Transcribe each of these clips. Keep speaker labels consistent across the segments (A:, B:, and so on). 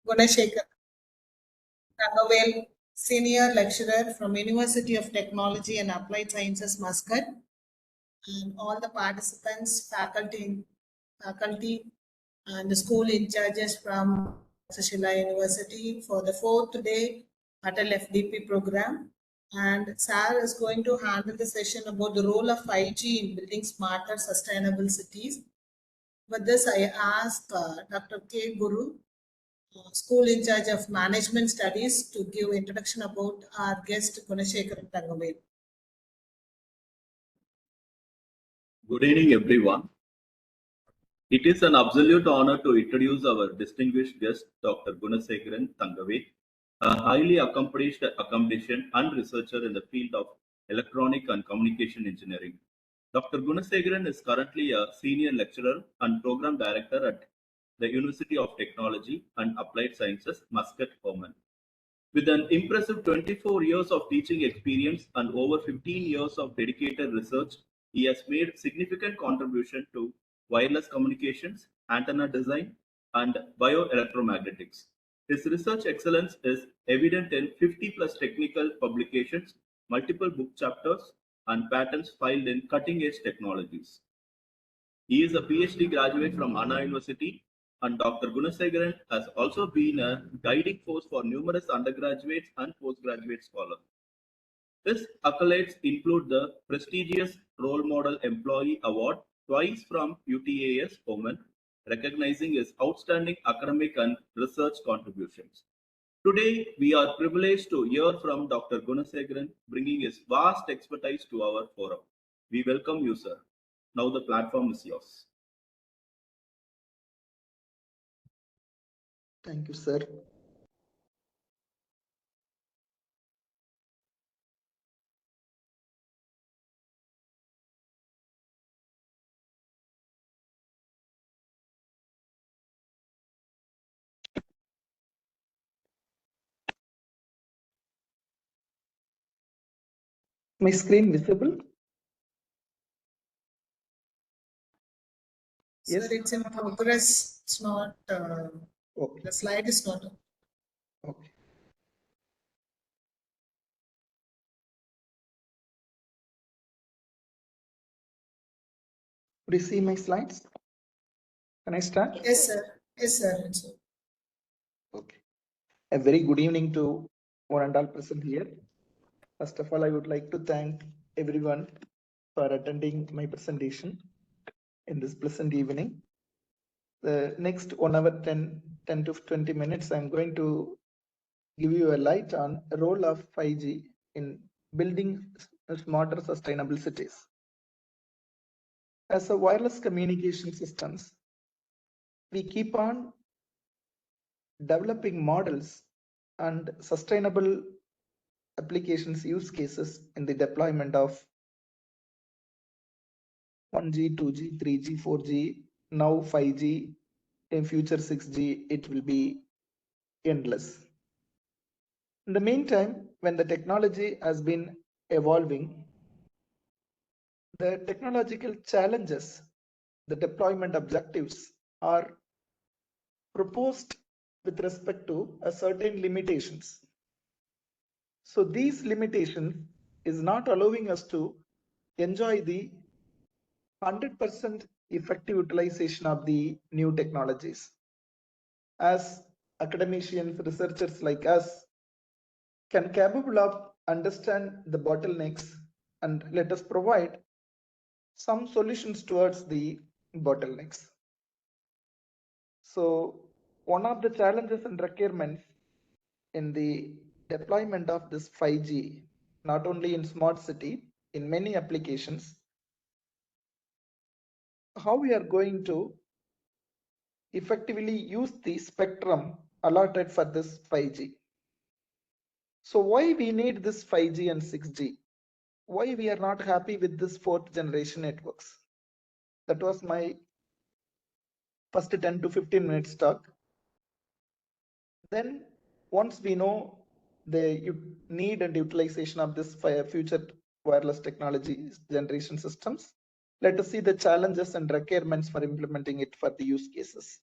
A: Gunashekar Rangavel, Senior Lecturer from University of Technology and Applied Sciences, Muscat, and all the participants, faculty, and the school in charges from Shila University for the fourth day Atal FDP program. And Sir is going to handle the session about the role of 5G in building smarter, sustainable cities. With this, I ask Dr. K. Guru, school in charge of management studies, to give introduction about our guest Gunashekar Rangavel.
B: Good evening, everyone. It is an absolute honor to introduce our distinguished guest, Dr. Gunashekaran Thangave, a highly accomplished academician and researcher in the field of electronic and communication engineering. Dr. Gunashekaran is currently a senior lecturer and program director at the University of Technology and Applied Sciences, Muscat, Oman. With an impressive 24 years of teaching experience and over 15 years of dedicated research, he has made significant contribution to wireless communications, antenna design, and bioelectromagnetics. His research excellence is evident in 50 plus technical publications, multiple book chapters, and patents filed in cutting-edge technologies. He is a PhD graduate from Anna University, and Dr. Gunashekaran has also been a guiding force for numerous undergraduates and postgraduate scholars. His accolades include the prestigious Role Model Employee Award, twice from UTAS Oman, recognizing his outstanding academic and research contributions. Today, we are privileged to hear from Dr. Gunashekaran, bringing his vast expertise to our forum. We welcome you, sir. Now the platform is yours.
C: Thank you, sir. My screen visible?
A: Yes, sir, it's in progress. It's not.
C: Okay.
A: The slide is not.
C: Okay. Could you see my slides? Can I start?
A: Yes, sir. Yes, sir.
C: Okay. A very good evening to one and all present here. First of all, I would like to thank everyone for attending my presentation in this pleasant evening. The next 1 hour, 10 to 20 minutes, I'm going to give you a light on the role of 5G in building smarter, sustainable cities. As a wireless communication systems, we keep on developing models and sustainable applications use cases in the deployment of 1G, 2G, 3G, 4G, now 5G, in future 6G, it will be endless. In the meantime, when the technology has been evolving, the technological challenges, the deployment objectives are proposed with respect to a certain limitations. So these limitations is not allowing us to enjoy the 100% effective utilization of the new technologies. As academicians, researchers like us can capable of understand the bottlenecks and let us provide some solutions towards the bottlenecks. So one of the challenges and requirements in the deployment of this 5G, not only in smart city, in many applications, how we are going to effectively use the spectrum allotted for this 5G. So why we need this 5G and 6G? Why we are not happy with this 4th generation networks? That was my first 10 to 15 minutes talk. Then once we know the need and utilization of this future wireless technology generation systems, let us see the challenges and requirements for implementing it for the use cases.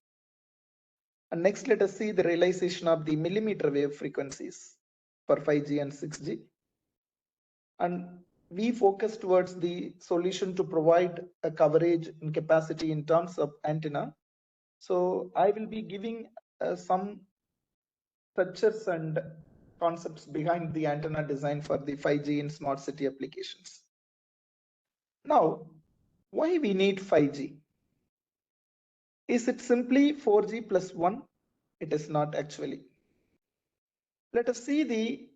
C: And next, let us see the realization of the millimeter wave frequencies for 5G and 6G. And we focus towards the solution to provide a coverage and capacity in terms of antenna. So I will be giving some structures and concepts behind the antenna design for the 5G in smart city applications. Now, why we need 5G? Is it simply 4G plus 1? It is not actually. Let us see the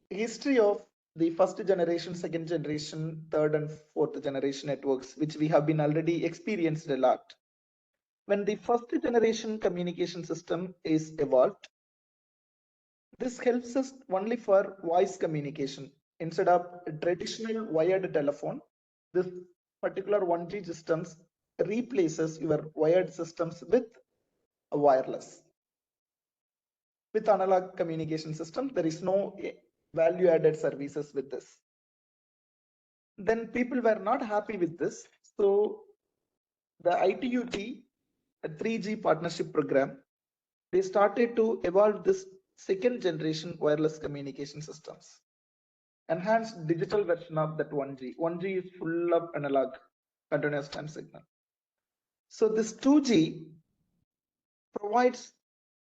C: history of the first generation, second generation, third and fourth generation networks, which we have been already experienced a lot. When the first generation communication system is evolved, this helps us only for voice communication. Instead of a traditional wired telephone, this particular 1G systems replaces your wired systems with a wireless. With analog communication system, there is no value added services with this. Then people were not happy with this. So the ITUT, a 3G partnership program, they started to evolve this second generation wireless communication systems. Enhanced digital version of that 1G. 1G is full of analog continuous time signal. So this 2G provides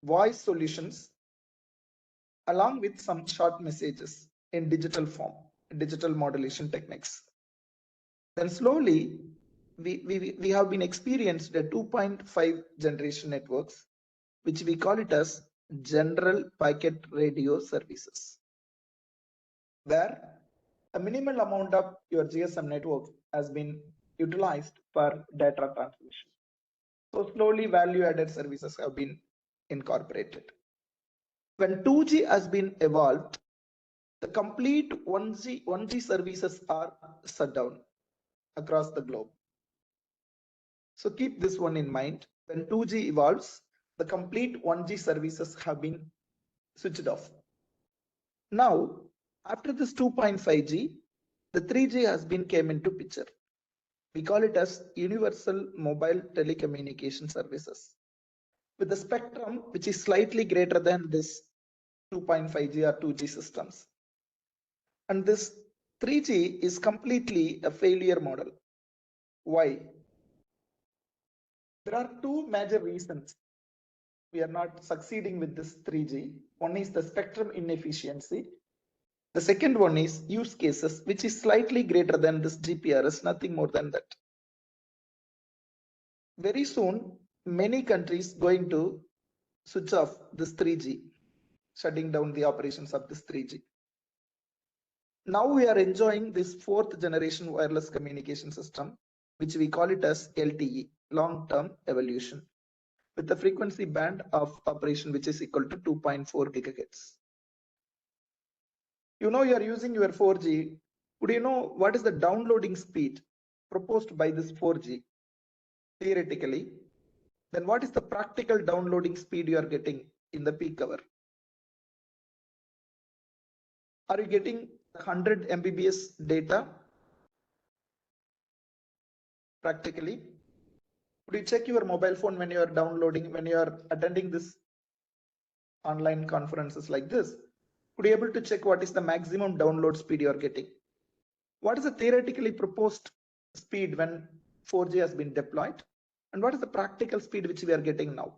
C: voice solutions along with some short messages in digital form, digital modulation techniques. Then slowly, we have been experienced the 2.5 generation networks, which we call it as general packet radio services, where a minimal amount of your GSM network has been utilized for data transmission. So slowly value added services have been incorporated. When 2G has been evolved, the complete 1G services are shut down across the globe. So keep this one in mind. When 2G evolves, the complete 1G services have been switched off. Now, after this 2.5G, the 3G has been came into picture. We call it as universal mobile telecommunication services, with a spectrum which is slightly greater than this 2.5G or 2G systems. And this 3G is completely a failure model. Why? There are two major reasons we are not succeeding with this 3G. One is the spectrum inefficiency. The second one is use cases, which is slightly greater than this GPRS, nothing more than that. Very soon, many countries going to switch off this 3G, shutting down the operations of this 3G. Now we are enjoying this fourth generation wireless communication system, which we call it as LTE, long-term evolution, with the frequency band of operation which is equal to 2.4 gigahertz. You know you are using your 4G. Would you know what is the downloading speed proposed by this 4G theoretically? Then what is the practical downloading speed you are getting in the peak hour? Are you getting 100 Mbps data practically? Would you check your mobile phone when you are downloading, when you are attending this online conferences like this? Would you be able to check what is the maximum download speed you are getting? What is the theoretically proposed speed when 4G has been deployed? And what is the practical speed which we are getting now?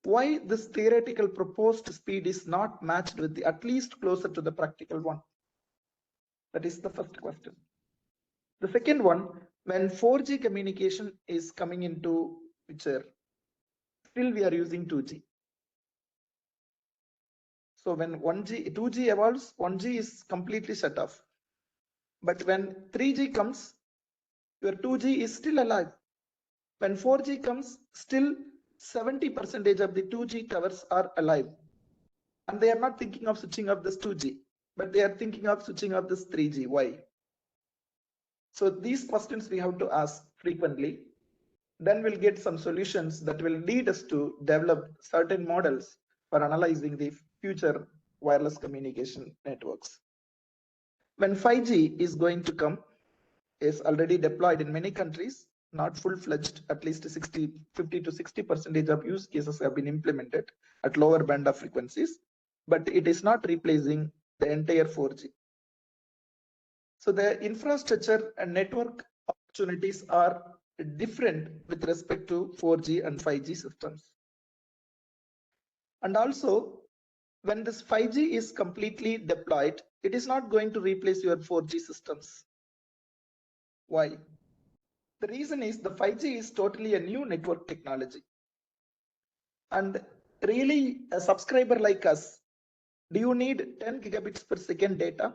C: Why this theoretical proposed speed is not matched with the at least closer to the practical one? That is the first question. The second one, when 4G communication is coming into picture, still we are using 2G. So when 2G evolves, 1G is completely shut off. But when 3G comes, your 2G is still alive. When 4G comes, still 70% of the 2G towers are alive. And they are not thinking of switching off this 2G, but they are thinking of switching off this 3G. Why? So these questions we have to ask frequently. Then we'll get some solutions that will lead us to develop certain models for analyzing the future wireless communication networks. When 5G is going to come, is already deployed in many countries, not full-fledged, at least 50 to 60% of use cases have been implemented at lower band of frequencies, but it is not replacing the entire 4G. So the infrastructure and network opportunities are different with respect to 4G and 5G systems. And also, when this 5G is completely deployed, it is not going to replace your 4G systems. Why? The reason is the 5G is totally a new network technology. And really, a subscriber like us, do you need 10 gigabits per second data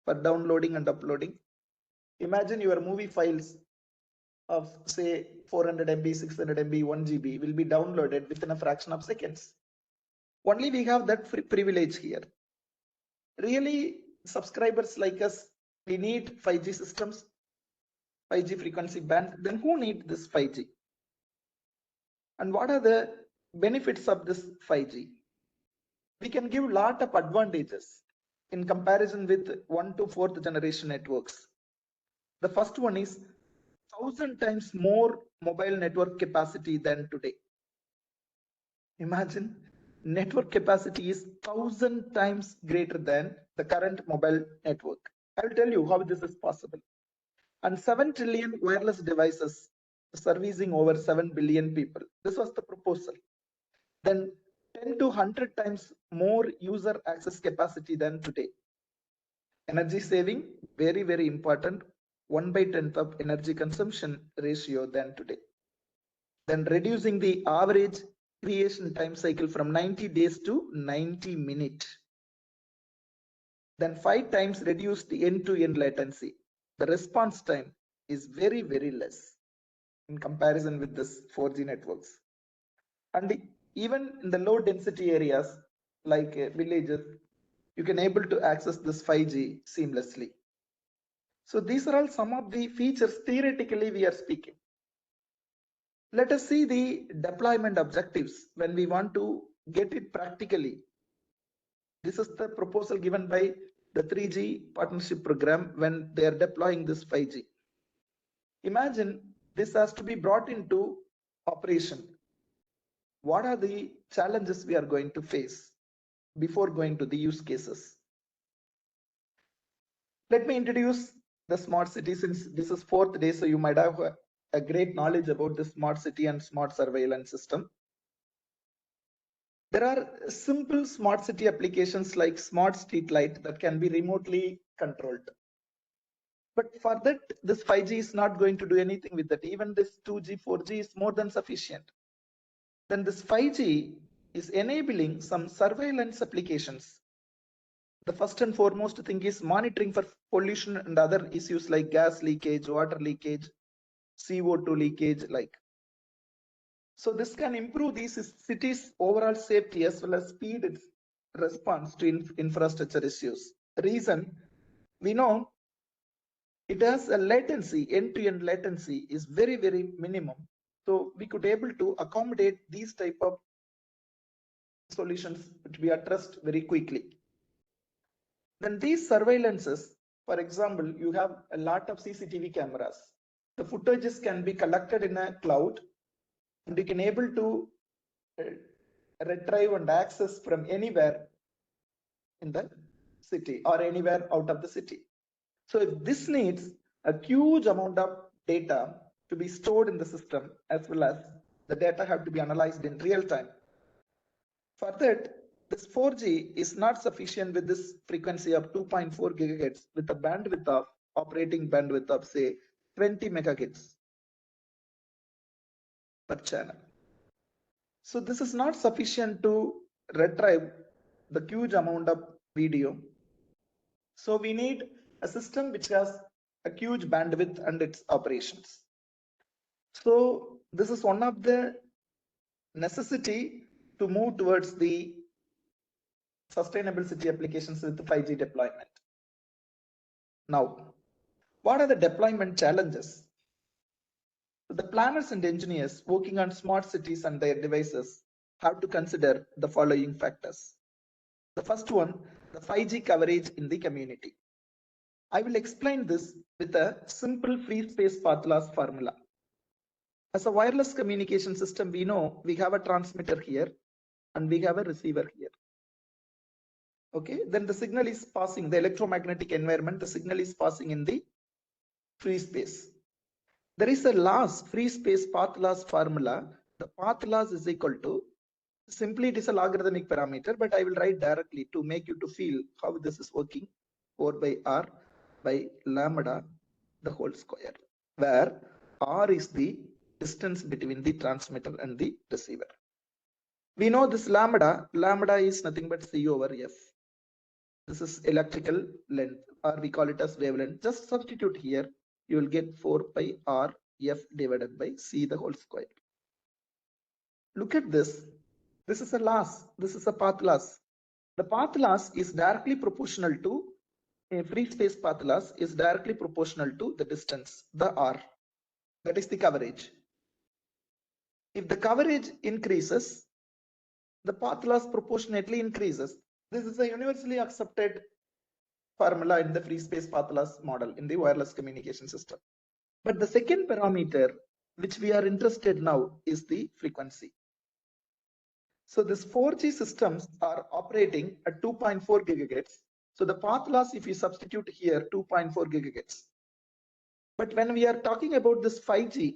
C: for downloading and uploading? Imagine your movie files of say 400 MB, 600 MB, 1 GB will be downloaded within a fraction of seconds. Only we have that privilege here. Really, subscribers like us, we need 5G systems, 5G frequency band. Then who need this 5G? And what are the benefits of this 5G? We can give a lot of advantages in comparison with 1 to 4th generation networks. The first one is 1,000 times more mobile network capacity than today. Imagine, network capacity is 1,000 times greater than the current mobile network. I will tell you how this is possible. And 7 trillion wireless devices servicing over 7 billion people. This was the proposal. Then 10 to 100 times more user access capacity than today. Energy saving, very, very important. 1/10 of energy consumption ratio than today. Then reducing the average creation time cycle from 90 days to 90 minutes. Then 5 times reduced the end-to-end latency. The response time is very, very less in comparison with this 4G networks. And even in the low density areas like villages, you can able to access this 5G seamlessly. So these are all some of the features theoretically we are speaking. Let us see the deployment objectives when we want to get it practically. This is the proposal given by the 3G partnership program when they are deploying this 5G. Imagine this has to be brought into operation. What are the challenges we are going to face before going to the use cases? Let me introduce the smart city since this is 4th day, so you might have a great knowledge about the smart city and smart surveillance system. There are simple smart city applications like smart street light that can be remotely controlled. But for that, this 5G is not going to do anything with that. Even this 2G, 4G is more than sufficient. Then this 5G is enabling some surveillance applications. The first and foremost thing is monitoring for pollution and other issues like gas leakage, water leakage, CO2 leakage, like. So this can improve these cities' overall safety as well as speed its response to infrastructure issues. Reason, we know it has a latency, end-to-end latency is very, very minimum. So we could able to accommodate these type of solutions which we addressed very quickly. Then these surveillances, for example, you have a lot of CCTV cameras. The footages can be collected in a cloud and you can able to retrieve and access from anywhere in the city or anywhere out of the city. So if this needs a huge amount of data to be stored in the system, as well as the data have to be analyzed in real time. For that, this 4G is not sufficient with this frequency of 2.4 gigahertz with a bandwidth of operating bandwidth of say 20 megahertz per channel. So this is not sufficient to retrieve the huge amount of video. So we need a system which has a huge bandwidth and its operations. So this is one of the necessity to move towards the sustainable city applications with the 5G deployment. Now, what are the deployment challenges? The planners and engineers working on smart cities and their devices have to consider the following factors. The first one, the 5G coverage in the community. I will explain this with a simple free space path loss formula. As a wireless communication system, we know we have a transmitter here and we have a receiver here. Okay, then the signal is passing the electromagnetic environment, the signal is passing in the free space. There is a loss, free space path loss formula. The path loss is equal to, simply it is a logarithmic parameter, but I will write directly to make you to feel how this is working, 4 by r by lambda the whole square, where r is the distance between the transmitter and the receiver. We know this lambda is nothing but c over f. This is electrical length, or we call it as wavelength. Just substitute here, you will get 4 pi r f divided by c the whole square. Look at this. This is a loss. This is a path loss. The path loss is directly proportional to, a free space path loss is directly proportional to the distance, the r. That is the coverage. If the coverage increases, the path loss proportionately increases. This is a universally accepted formula in the free space path loss model in the wireless communication system. But the second parameter which we are interested now is the frequency. So this 4G systems are operating at 2.4 gigahertz. So the path loss, if you substitute here, 2.4 gigahertz. But when we are talking about this 5G,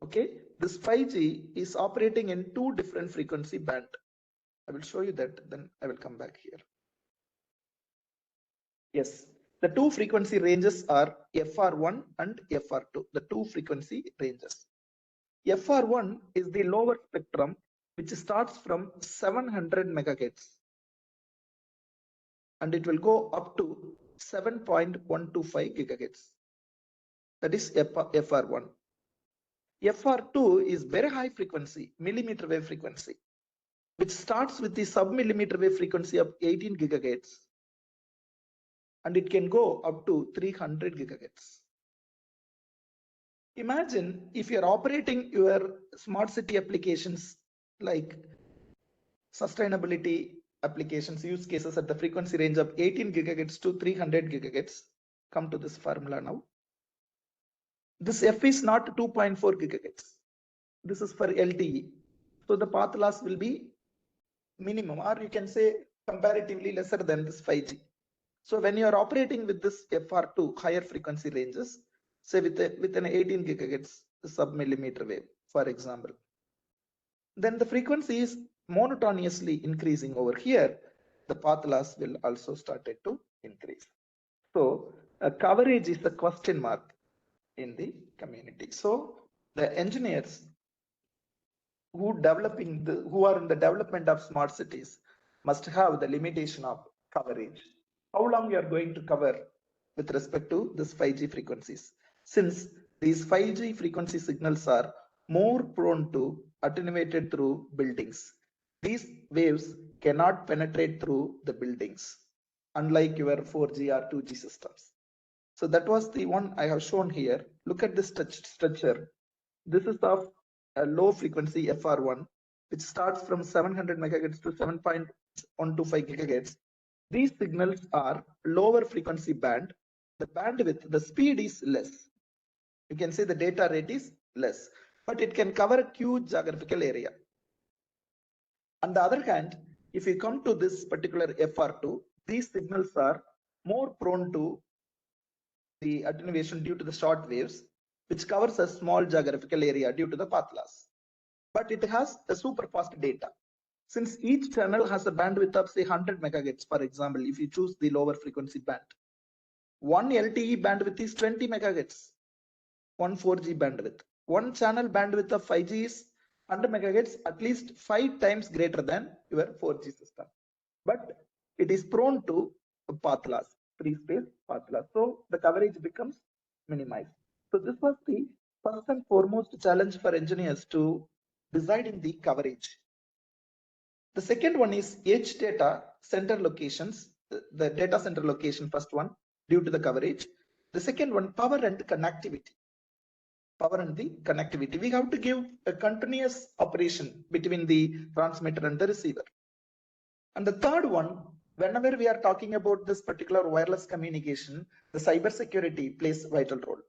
C: okay, this 5G is operating in two different frequency band. I will show you that, then I will come back here. Yes, the two frequency ranges are FR1 and FR2, the two frequency ranges. FR1 is the lower spectrum, which starts from 700 megahertz and it will go up to 7.125 gigahertz. That is FR1. FR2 is very high frequency, millimeter wave frequency, which starts with the sub-millimeter wave frequency of 18 gigahertz and it can go up to 300 gigahertz. Imagine if you're operating your smart city applications like sustainability applications, use cases at the frequency range of 18 gigahertz to 300 gigahertz. Come to this formula now. This F is not 2.4 gigahertz. This is for LTE. So the path loss will be minimum, or you can say comparatively lesser than this 5G. So when you are operating with this FR2 higher frequency ranges, say with an 18 gigahertz sub-millimeter wave, for example, then the frequency is monotonously increasing over here. The path loss will also started to increase. So coverage is a question mark in the community. So the engineers who are in the development of smart cities must have the limitation of coverage. How long you are going to cover with respect to this 5G frequencies, since these 5G frequency signals are more prone to attenuated through buildings. These waves cannot penetrate through the buildings, unlike your 4G or 2G systems. So that was the one I have shown here. Look at this structure. This is of a low frequency FR1, which starts from 700 megahertz to 7.125 gigahertz. These signals are lower frequency band. The bandwidth, the speed is less. You can say the data rate is less, but it can cover a huge geographical area. On the other hand, if you come to this particular FR2, these signals are more prone to the attenuation due to the short waves, which covers a small geographical area due to the path loss. But it has a super fast data. Since each channel has a bandwidth of say 100 megahertz, for example, if you choose the lower frequency band, one LTE bandwidth is 20 megahertz, one 4G bandwidth. One channel bandwidth of 5G is 100 megahertz, at least 5 times greater than your 4G system. But it is prone to path loss, free space path loss. So the coverage becomes minimized. So this was the first and foremost challenge for engineers to deciding the coverage. The second one is edge data center locations, the data center location, first one, due to the coverage. The second one, power and connectivity. Power and the connectivity. We have to give a continuous operation between the transmitter and the receiver. And the third one, whenever we are talking about this particular wireless communication, the cybersecurity plays a vital role.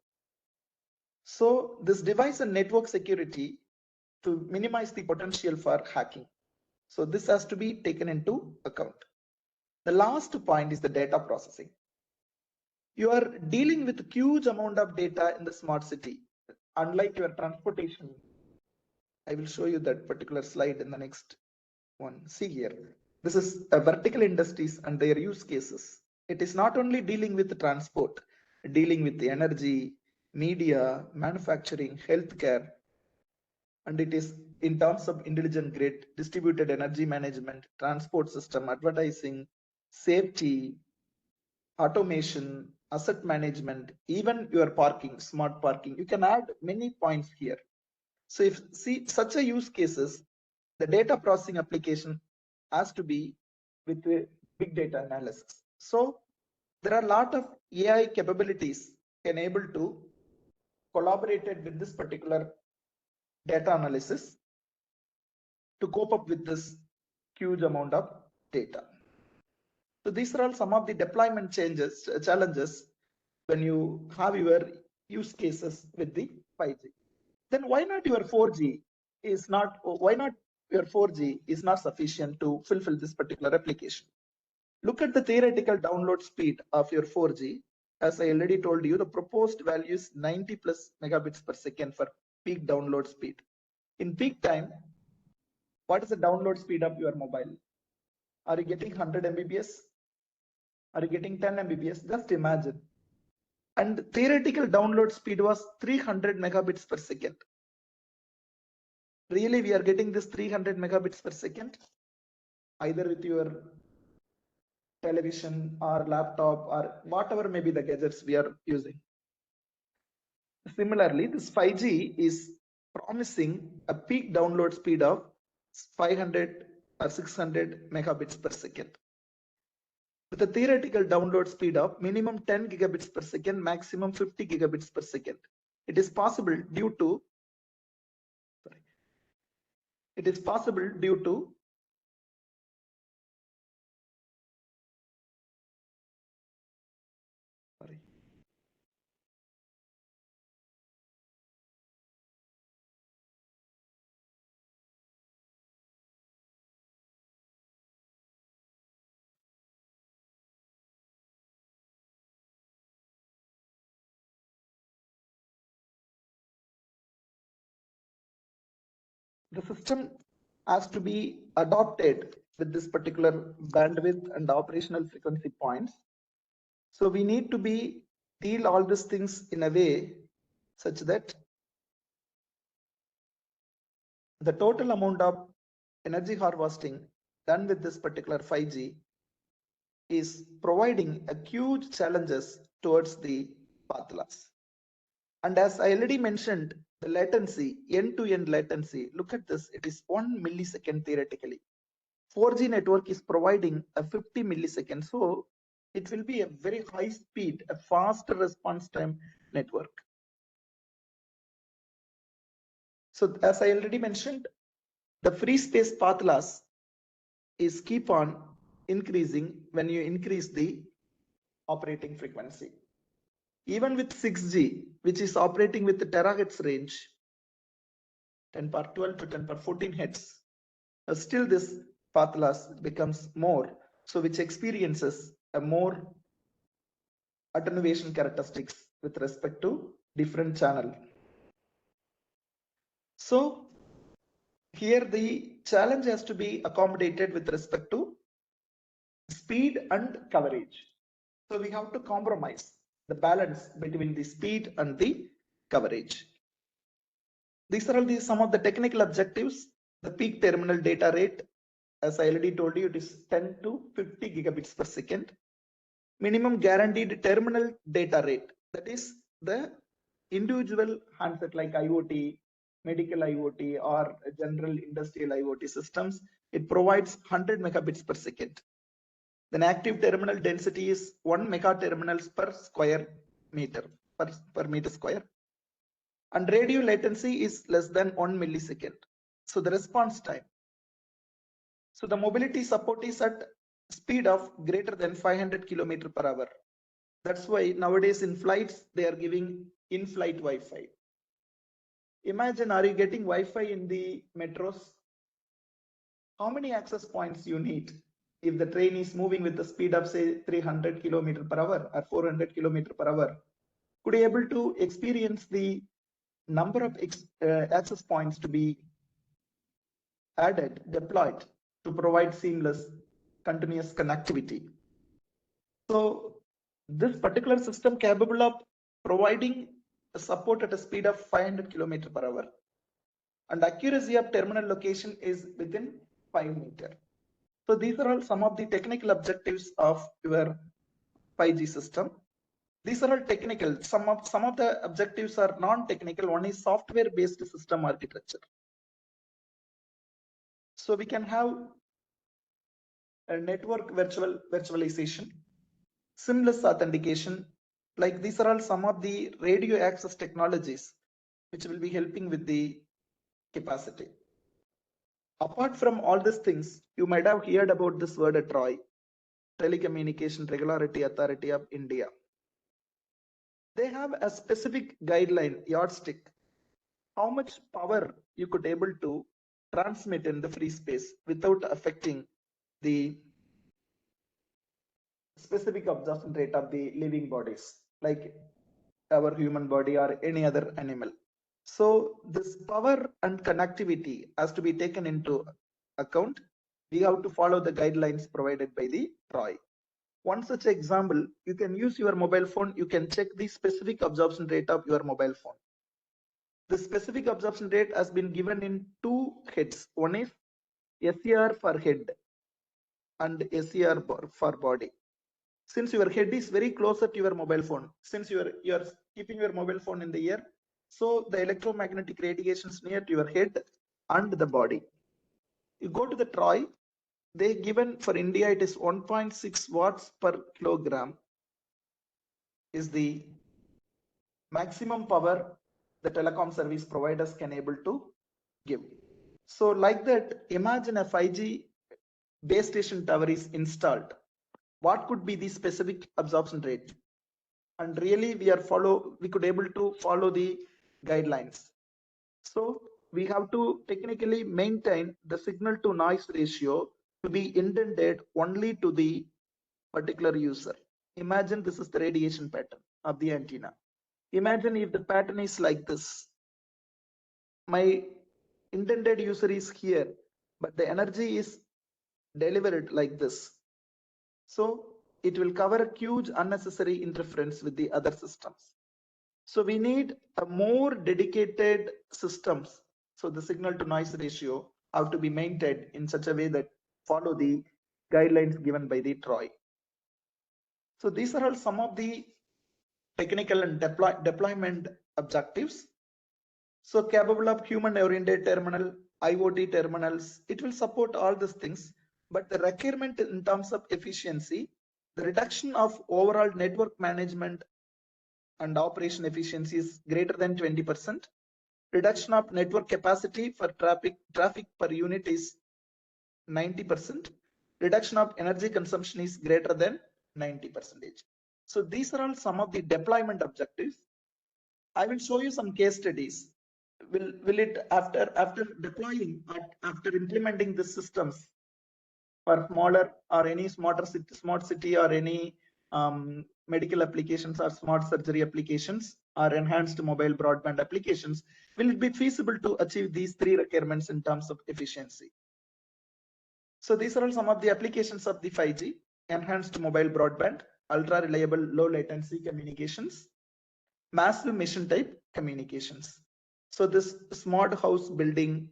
C: So this device and network security to minimize the potential for hacking. So this has to be taken into account. The last point is the data processing. You are dealing with a huge amount of data in the smart city. Unlike your transportation, I will show you that particular slide in the next one. See here, this is a vertical industries and their use cases. It is not only dealing with the transport, dealing with the energy, media, manufacturing, healthcare, and it is in terms of intelligent grid, distributed energy management, transport system, advertising, safety, automation, asset management, even your parking, smart parking. You can add many points here. So if see such a use cases, the data processing application has to be with a big data analysis. So there are a lot of AI capabilities enabled to collaborate with this particular data analysis to cope up with this huge amount of data. So these are all some of the deployment challenges when you have your use cases with the 5G. Then why not your 4G is not sufficient to fulfill this particular application? Look at the theoretical download speed of your 4G. As I already told you, the proposed value is 90 plus megabits per second for peak download speed. In peak time, what is the download speed of your mobile? Are you getting 100 Mbps? Are you getting 10 Mbps? Just imagine. And theoretical download speed was 300 megabits per second. Really, we are getting this 300 megabits per second, either with your television or laptop or whatever may be the gadgets we are using. Similarly, this 5G is promising a peak download speed of 500 or 600 megabits per second, with a theoretical download speed of minimum 10 gigabits per second, maximum 50 gigabits per second. It is possible due to the system has to be adopted with this particular bandwidth and operational frequency points. So we need to deal all these things in a way such that the total amount of energy harvesting done with this particular 5G is providing a huge challenges towards the path loss. And as I already mentioned, the latency, end-to-end latency, look at this, it is 1 millisecond theoretically. 4G network is providing a 50 milliseconds. So it will be a very high speed, a fast response time network. So as I already mentioned, the free space path loss is keep on increasing when you increase the operating frequency. Even with 6G, which is operating with the terahertz range, 10 power 12 to 10 power 14 hertz, still this path loss becomes more, so which experiences a more attenuation characteristics with respect to different channel. So here the challenge has to be accommodated with respect to speed and coverage. So we have to compromise the balance between the speed and the coverage. These are all some of the technical objectives. The peak terminal data rate, as I already told you, it is 10 to 50 gigabits per second. Minimum guaranteed terminal data rate, that is the individual handset like IoT, medical IoT or general industrial IoT systems, it provides 100 megabits per second. Then active terminal density is 1 mega terminals per square meter, per meter square. And radio latency is less than 1 millisecond. So the response time. So the mobility support is at speed of greater than 500 km per hour. That's why nowadays in flights, they are giving in-flight Wi-Fi. Imagine, are you getting Wi-Fi in the metros? How many access points you need? If the train is moving with the speed of say 300 km per hour or 400 km per hour, could you able to experience the number of access points to be added, deployed to provide seamless, continuous connectivity? So this particular system capable of providing support at a speed of 500 km per hour, and accuracy of terminal location is within 5 meters. So these are all some of the technical objectives of your 5G system. These are all technical. Some of the objectives are non-technical. One is software-based system architecture. So we can have a network virtualization, seamless authentication. Like these are all some of the radio access technologies which will be helping with the capacity. Apart from all these things, you might have heard about this word TRAI, Telecommunication Regulatory Authority of India. They have a specific guideline, yardstick, how much power you could able to transmit in the free space without affecting the specific absorption rate of the living bodies, like our human body or any other animal. So this power and connectivity has to be taken into account. We have to follow the guidelines provided by the TRAI. One such example, you can use your mobile phone, you can check the specific absorption rate of your mobile phone. The specific absorption rate has been given in two heads. One is SCR for head and SCR for body. Since your head is very closer to your mobile phone, since you are keeping your mobile phone in the ear, so the electromagnetic radiations near to your head and the body. You go to the TRAI, they given for India it is 1.6 watts per kilogram is the maximum power the telecom service providers can able to give. So like that, imagine a 5G base station tower is installed. What could be the specific absorption rate? And really we could able to follow the guidelines. So we have to technically maintain the signal to noise ratio to be intended only to the particular user. Imagine this is the radiation pattern of the antenna. Imagine if the pattern is like this. My intended user is here, but the energy is delivered like this. So it will cover a huge unnecessary interference with the other systems. So we need a more dedicated systems. So the signal to noise ratio have to be maintained in such a way that follow the guidelines given by the TRAI. So these are all some of the technical and deployment objectives. So capable of human-oriented terminal, IoT terminals, it will support all these things. But the requirement in terms of efficiency, the reduction of overall network management and operation efficiency is greater than 20%. Reduction of network capacity for traffic per unit is 90%. Reduction of energy consumption is greater than 90%. So these are all some of the deployment objectives. I will show you some case studies. Will it after deploying, after implementing the systems for smaller or any smart city or any medical applications or smart surgery applications or enhanced mobile broadband applications, will it be feasible to achieve these three requirements in terms of efficiency? So these are all some of the applications of the 5G: enhanced mobile broadband, ultra reliable low latency communications, massive mission type communications. So this smart house building,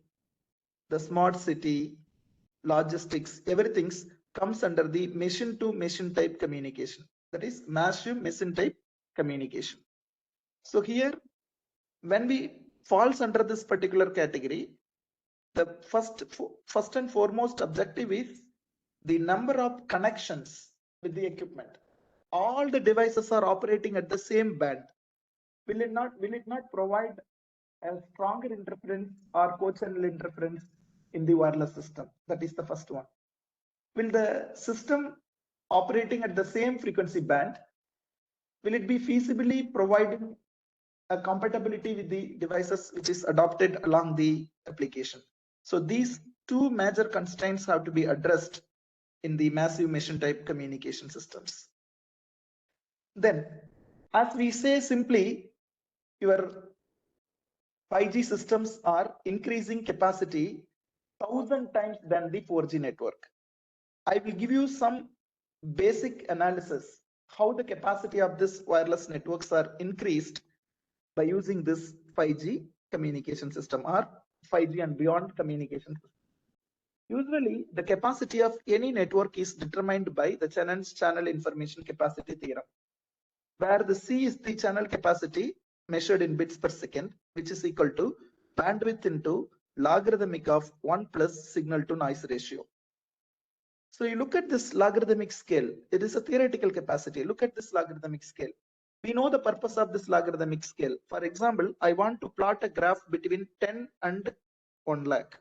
C: the smart city, logistics, everything comes under the machine to machine type communication. That is massive machine type communication. So here, when we falls under this particular category, the first and foremost objective is the number of connections with the equipment. All the devices are operating at the same band. Will it not provide a stronger interference or co-channel interference in the wireless system? That is the first one. Will the system operating at the same frequency band, will it be feasibly providing a compatibility with the devices which is adopted along the application? So these two major constraints have to be addressed in the massive machine type communication systems. Then, as we say simply, your 5G systems are increasing capacity 1,000 times than the 4G network. I will give you some basic analysis how the capacity of this wireless networks are increased by using this 5G communication system or 5G and beyond communication system. Usually, the capacity of any network is determined by the Shannon's channel information capacity theorem, where the C is the channel capacity measured in bits per second, which is equal to bandwidth into logarithmic of 1 plus signal to noise ratio. So you look at this logarithmic scale, it is a theoretical capacity. Look at this logarithmic scale. We know the purpose of this logarithmic scale. For example, I want to plot a graph between 10 and 1 lakh.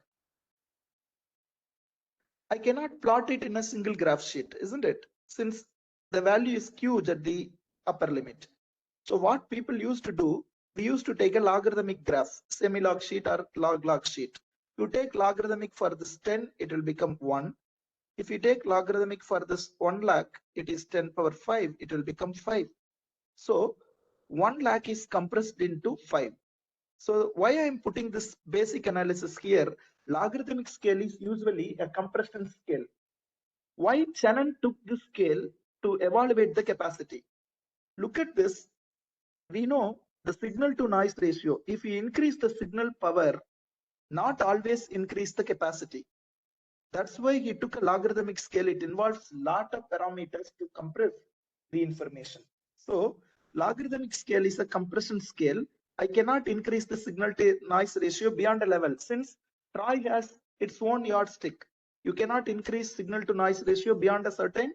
C: I cannot plot it in a single graph sheet, isn't it? Since the value is huge at the upper limit. So what people used to do, we used to take a logarithmic graph, semi-log sheet or log sheet. You take logarithmic for this 10, it will become 1. If you take logarithmic for this 1 lakh, it is 10 power 5, it will become 5. So 1 lakh is compressed into 5. So why I am putting this basic analysis here, logarithmic scale is usually a compression scale. Why Shannon took this scale to evaluate the capacity? Look at this. We know the signal to noise ratio. If you increase the signal power, not always increase the capacity. That's why he took a logarithmic scale. It involves a lot of parameters to compress the information. So logarithmic scale is a compression scale. I cannot increase the signal to noise ratio beyond a level since Troy has its own yardstick. You cannot increase signal to noise ratio beyond a certain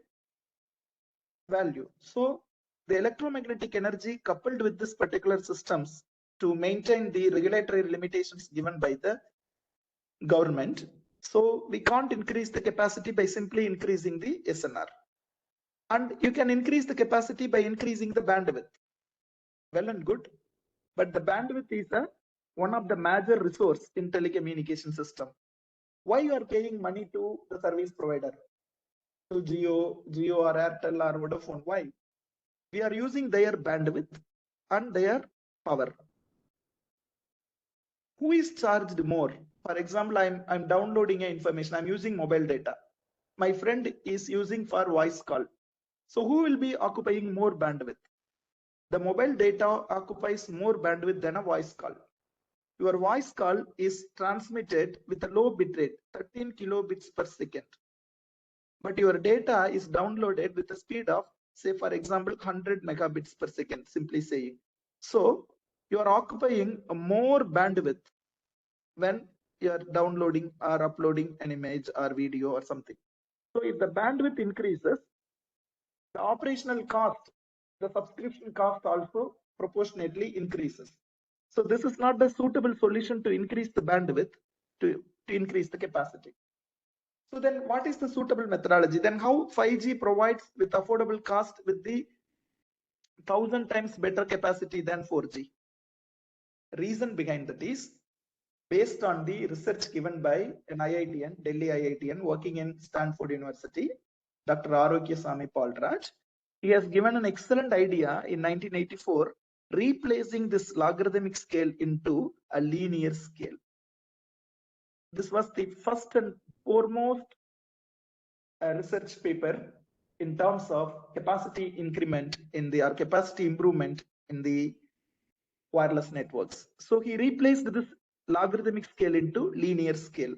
C: value. So the electromagnetic energy coupled with this particular systems to maintain the regulatory limitations given by the government. So we can't increase the capacity by simply increasing the SNR. And you can increase the capacity by increasing the bandwidth. Well and good, but the bandwidth is one of the major resource in telecommunication system. Why you are paying money to the service provider, to Jio or Airtel or Vodafone? Why? We are using their bandwidth and their power. Who is charged more? For example, I'm downloading information, I'm using mobile data. My friend is using for voice call. So who will be occupying more bandwidth? The mobile data occupies more bandwidth than a voice call. Your voice call is transmitted with a low bitrate, 13 kilobits per second. But your data is downloaded with a speed of, say, for example, 100 megabits per second, simply saying. So you are occupying a more bandwidth when you are downloading or uploading an image or video or something. So if the bandwidth increases, the operational cost, the subscription cost also proportionately increases. So this is not the suitable solution to increase the bandwidth, to increase the capacity. So then what is the suitable methodology? Then how 5G provides with affordable cost with the 1,000 times better capacity than 4G? Reason behind that is based on the research given by an IITian, Delhi IITian working in Stanford University, Dr. Arogyasamy Palraj. He has given an excellent idea in 1984, replacing this logarithmic scale into a linear scale. This was the first and foremost research paper in terms of capacity increment in the or capacity improvement in the wireless networks. So he replaced this logarithmic scale into linear scale.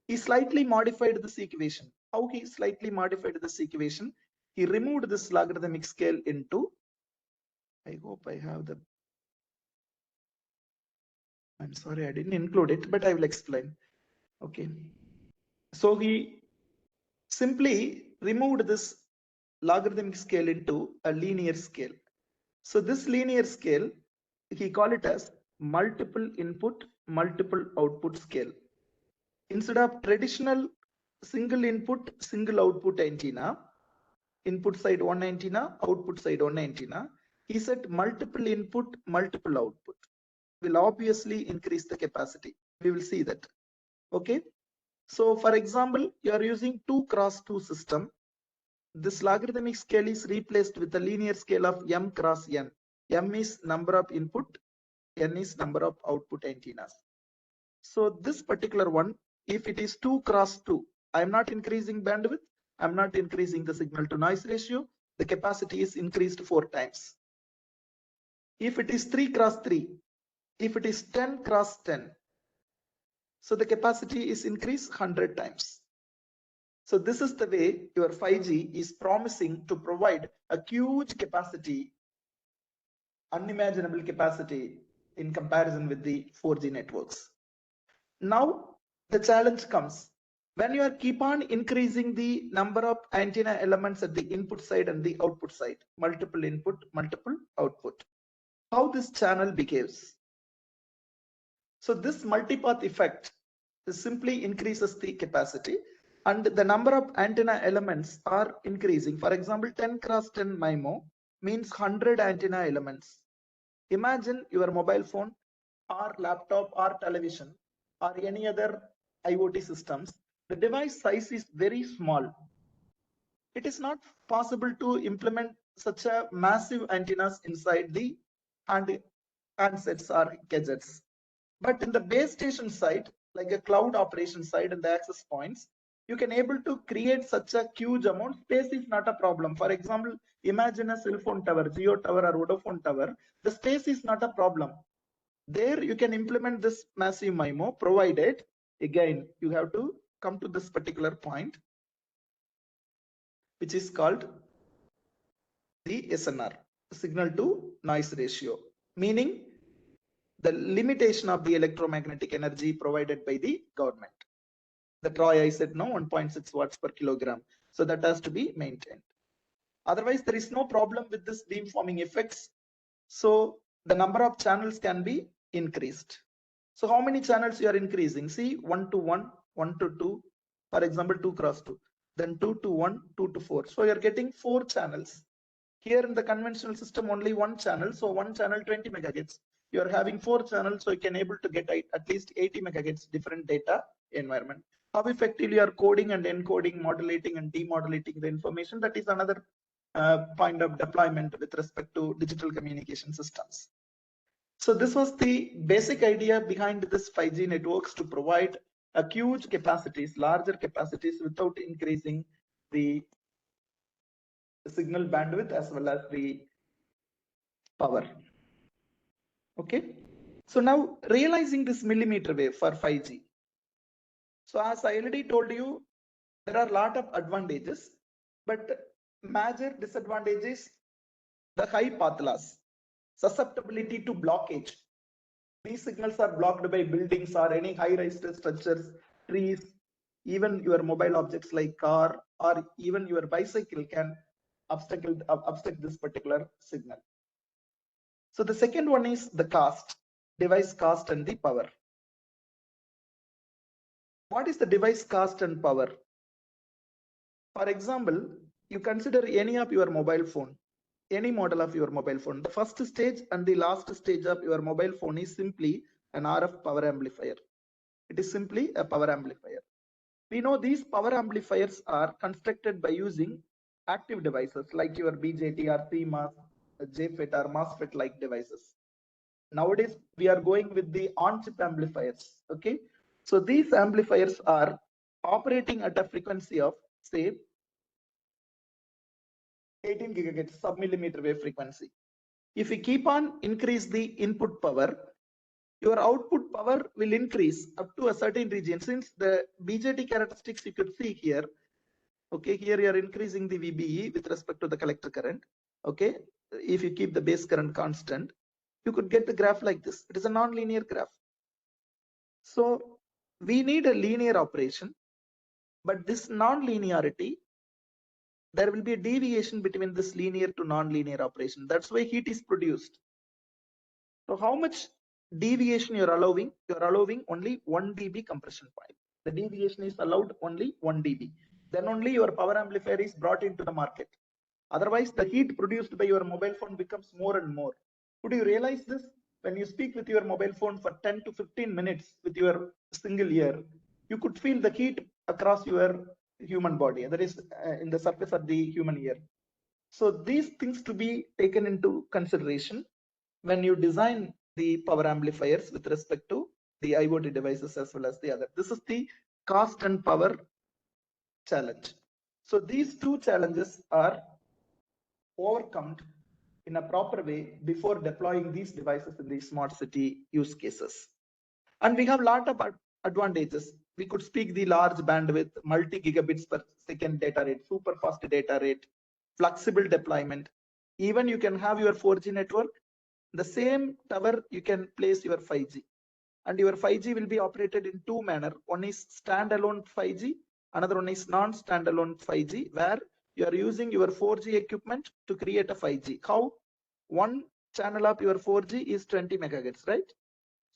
C: He slightly modified this equation. How he slightly modified this equation? He removed this logarithmic scale into, I hope I have the, I'm sorry, I didn't include it, but I will explain. Okay. So he simply removed this logarithmic scale into a linear scale. So this linear scale, he call it as multiple input, multiple output scale. Instead of traditional single input, single output antenna, input side one antenna, output side one antenna, is at multiple input, multiple output, will obviously increase the capacity. We will see that. Okay. So for example, you are using 2x2 system. This logarithmic scale is replaced with a linear scale of m cross n. M is number of input, n is number of output antennas. So this particular one, if it is 2x2, I am not increasing bandwidth, I am not increasing the signal to noise ratio, the capacity is increased 4 times. If it is 3x3, if it is 10x10, so the capacity is increased 100 times. So this is the way your 5G is promising to provide a huge capacity, unimaginable capacity in comparison with the 4G networks. Now the challenge comes when you are keep on increasing the number of antenna elements at the input side and the output side, multiple input, multiple output, how this channel behaves. So this multipath effect simply increases the capacity and the number of antenna elements are increasing. For example, 10x10 MIMO means 100 antenna elements. Imagine your mobile phone or laptop or television or any other IoT systems. The device size is very small. It is not possible to implement such a massive antennas inside the handsets or gadgets. But in the base station side, like a cloud operation side and the access points, you can able to create such a huge amount. Space is not a problem. For example, imagine a cell phone tower, Jio tower or Vodafone tower. The space is not a problem. There you can implement this massive MIMO, provided, again, you have to come to this particular point, which is called the SNR, signal to noise ratio, meaning the limitation of the electromagnetic energy provided by the government. The Troy I said no, 1.6 watts per kilogram. So that has to be maintained. Otherwise, there is no problem with this beamforming effects. So the number of channels can be increased. So how many channels you are increasing? See, 1 to 1, 1 to 2, for example, 2x2, then 2 to 1, 2 to 4. So you are getting 4 channels. Here in the conventional system, only 1 channel. So 1 channel 20 megahertz. You are having 4 channels, so you can able to get at least 80 megahertz different data environment. How effectively you are coding and encoding, modulating and demodulating the information, that is another point of deployment with respect to digital communication systems. So this was the basic idea behind this 5G networks, to provide a huge capacities, larger capacities without increasing the signal bandwidth as well as the power. Okay. So now realizing this millimeter wave for 5G. So as I already told you, there are a lot of advantages, but major disadvantages, the high path loss, susceptibility to blockage. These signals are blocked by buildings or any high-rise structures, trees, even your mobile objects like car or even your bicycle can obstruct this particular signal. So the second one is the cost, device cost and the power. What is the device cost and power? For example, you consider any of your mobile phone, any model of your mobile phone. The first stage and the last stage of your mobile phone is simply an RF power amplifier. It is simply a power amplifier. We know these power amplifiers are constructed by using active devices like your BJT or CMOS, JFET or MOSFET like devices. Nowadays, we are going with the on-chip amplifiers. Okay, so these amplifiers are operating at a frequency of, say, 18 gigahertz sub-millimeter wave frequency. If we keep on increase the input power, your output power will increase up to a certain region. Since the BJT characteristics you could see here, okay, here you are increasing the VBE with respect to the collector current. Okay, if you keep the base current constant, you could get the graph like this. It is a non-linear graph. So we need a linear operation, but this non-linearity, there will be a deviation between this linear to non-linear operation. That's why heat is produced. So how much deviation you're allowing? You're allowing only 1 dB compression point. The deviation is allowed only 1 dB. Then only your power amplifier is brought into the market. Otherwise, the heat produced by your mobile phone becomes more and more. Could you realize this? When you speak with your mobile phone for 10 to 15 minutes with your single ear, you could feel the heat across your human body, that is in the surface of the human ear. So these things to be taken into consideration when you design the power amplifiers with respect to the IoT devices as well as the other. This is the cost and power challenge. So these two challenges are overcome in a proper way before deploying these devices in the smart city use cases. And we have a lot of advantages. We could speak the large bandwidth, multi-gigabits per second data rate, super fast data rate, flexible deployment. Even you can have your 4G network. The same tower, you can place your 5G. And your 5G will be operated in two manner. One is standalone 5G, another one is non-standalone 5G, where you are using your 4G equipment to create a 5G. How? One channel of your 4G is 20 megahertz, right?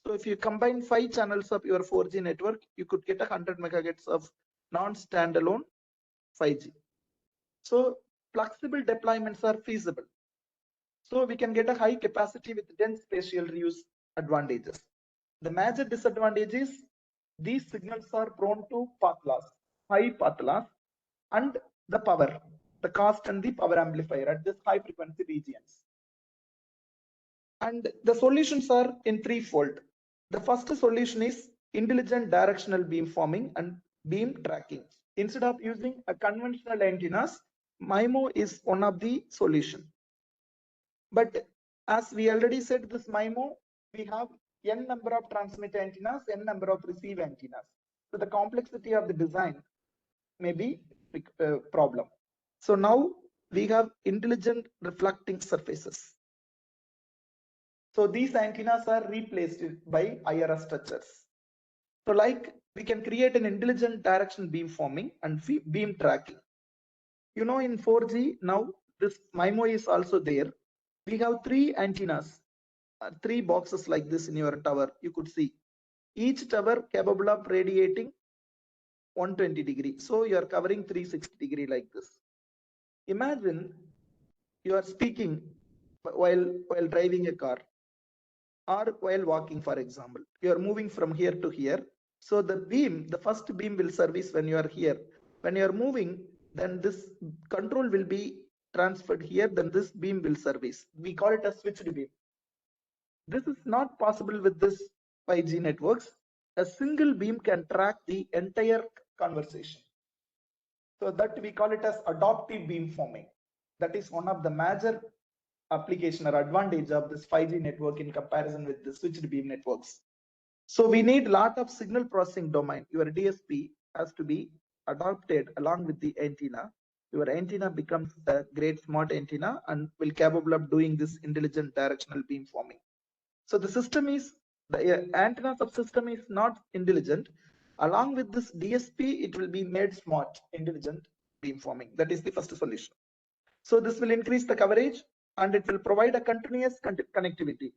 C: So if you combine 5 channels of your 4G network, you could get 100 megahertz of non-standalone 5G. So flexible deployments are feasible. So we can get a high capacity with dense spatial reuse advantages. The major disadvantage is these signals are prone to path loss, high path loss, and the power, the cost and the power amplifier at this high frequency regions. And the solutions are in threefold. The first solution is intelligent directional beamforming and beam tracking. Instead of using a conventional antennas, MIMO is one of the solution. But as we already said, this MIMO, we have n number of transmit antennas, n number of receive antennas. So the complexity of the design may be a problem. So now we have intelligent reflecting surfaces. So these antennas are replaced by IRS structures. So like we can create an intelligent direction beamforming and beam tracking. You know, in 4G now this MIMO is also there. We have 3 antennas, 3 boxes like this in your tower. You could see each tower capable of radiating 120 degree. So you are covering 360 degree like this. Imagine you are speaking while driving a car, or while walking, for example. You are moving from here to here. So the beam, the first beam will service when you are here. When you are moving, then this control will be transferred here, then this beam will service. We call it a switched beam. This is not possible with this 5G networks. A single beam can track the entire conversation. So that we call it as adaptive beamforming. That is one of the major application or advantage of this 5G network in comparison with the switched beam networks. So we need a lot of signal processing domain. Your DSP has to be adopted along with the antenna. Your antenna becomes a great smart antenna and will capable of doing this intelligent directional beamforming. So the system is, the antenna subsystem is not intelligent. Along with this DSP, it will be made smart, intelligent beamforming. That is the first solution. So this will increase the coverage and it will provide a continuous connectivity.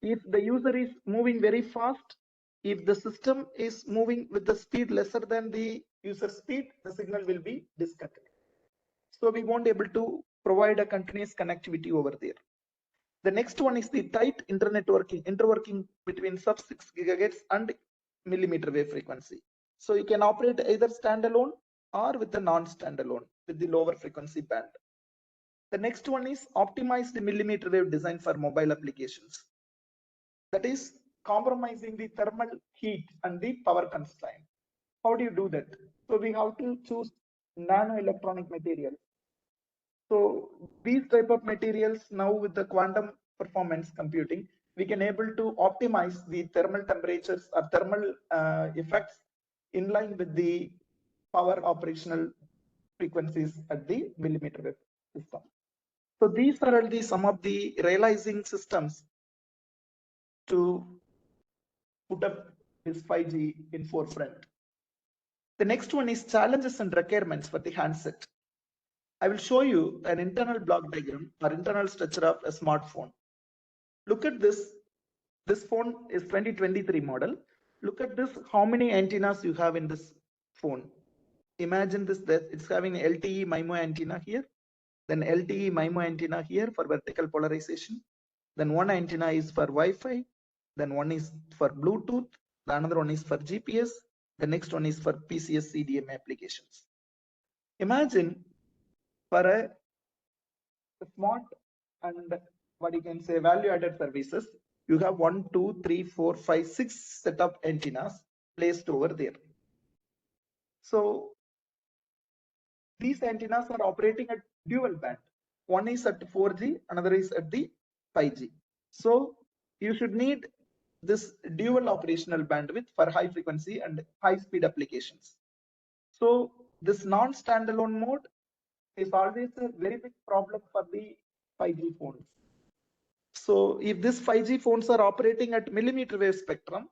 C: If the user is moving very fast, if the system is moving with the speed lesser than the user speed, the signal will be discontinued. So we won't be able to provide a continuous connectivity over there. The next one is the tight interworking between sub 6 gigahertz and millimeter wave frequency. So you can operate either standalone or with the non-standalone with the lower frequency band. The next one is optimize the millimeter wave design for mobile applications. That is compromising the thermal heat and the power constraint. How do you do that? So we have to choose nano electronic materials. So these type of materials now with the quantum performance computing, we can able to optimize the thermal temperatures or thermal effects in line with the power operational frequencies at the millimeter wave system. So these are some of the realizing systems to put up this 5G in forefront. The next one is challenges and requirements for the handset. I will show you an internal block diagram or internal structure of a smartphone. Look at this. This phone is 2023 model. look at this, how many antennas you have in this phone. Imagine this, that it's having LTE MIMO antenna here, then LTE MIMO antenna here for vertical polarization. Then one antenna is for Wi-Fi, then one is for Bluetooth, the another one is for GPS, the next one is for PCS CDMA applications. Imagine for a smart and what you can say value-added services, you have 1, 2, 3, 4, 5, 6 set of antennas placed over there. So these antennas are operating at dual band. One is at 4G, another is at the 5G. So you should need this dual operational bandwidth for high frequency and high speed applications. So this non-standalone mode is always a very big problem for the 5G phones. So if these 5G phones are operating at millimeter wave spectrum,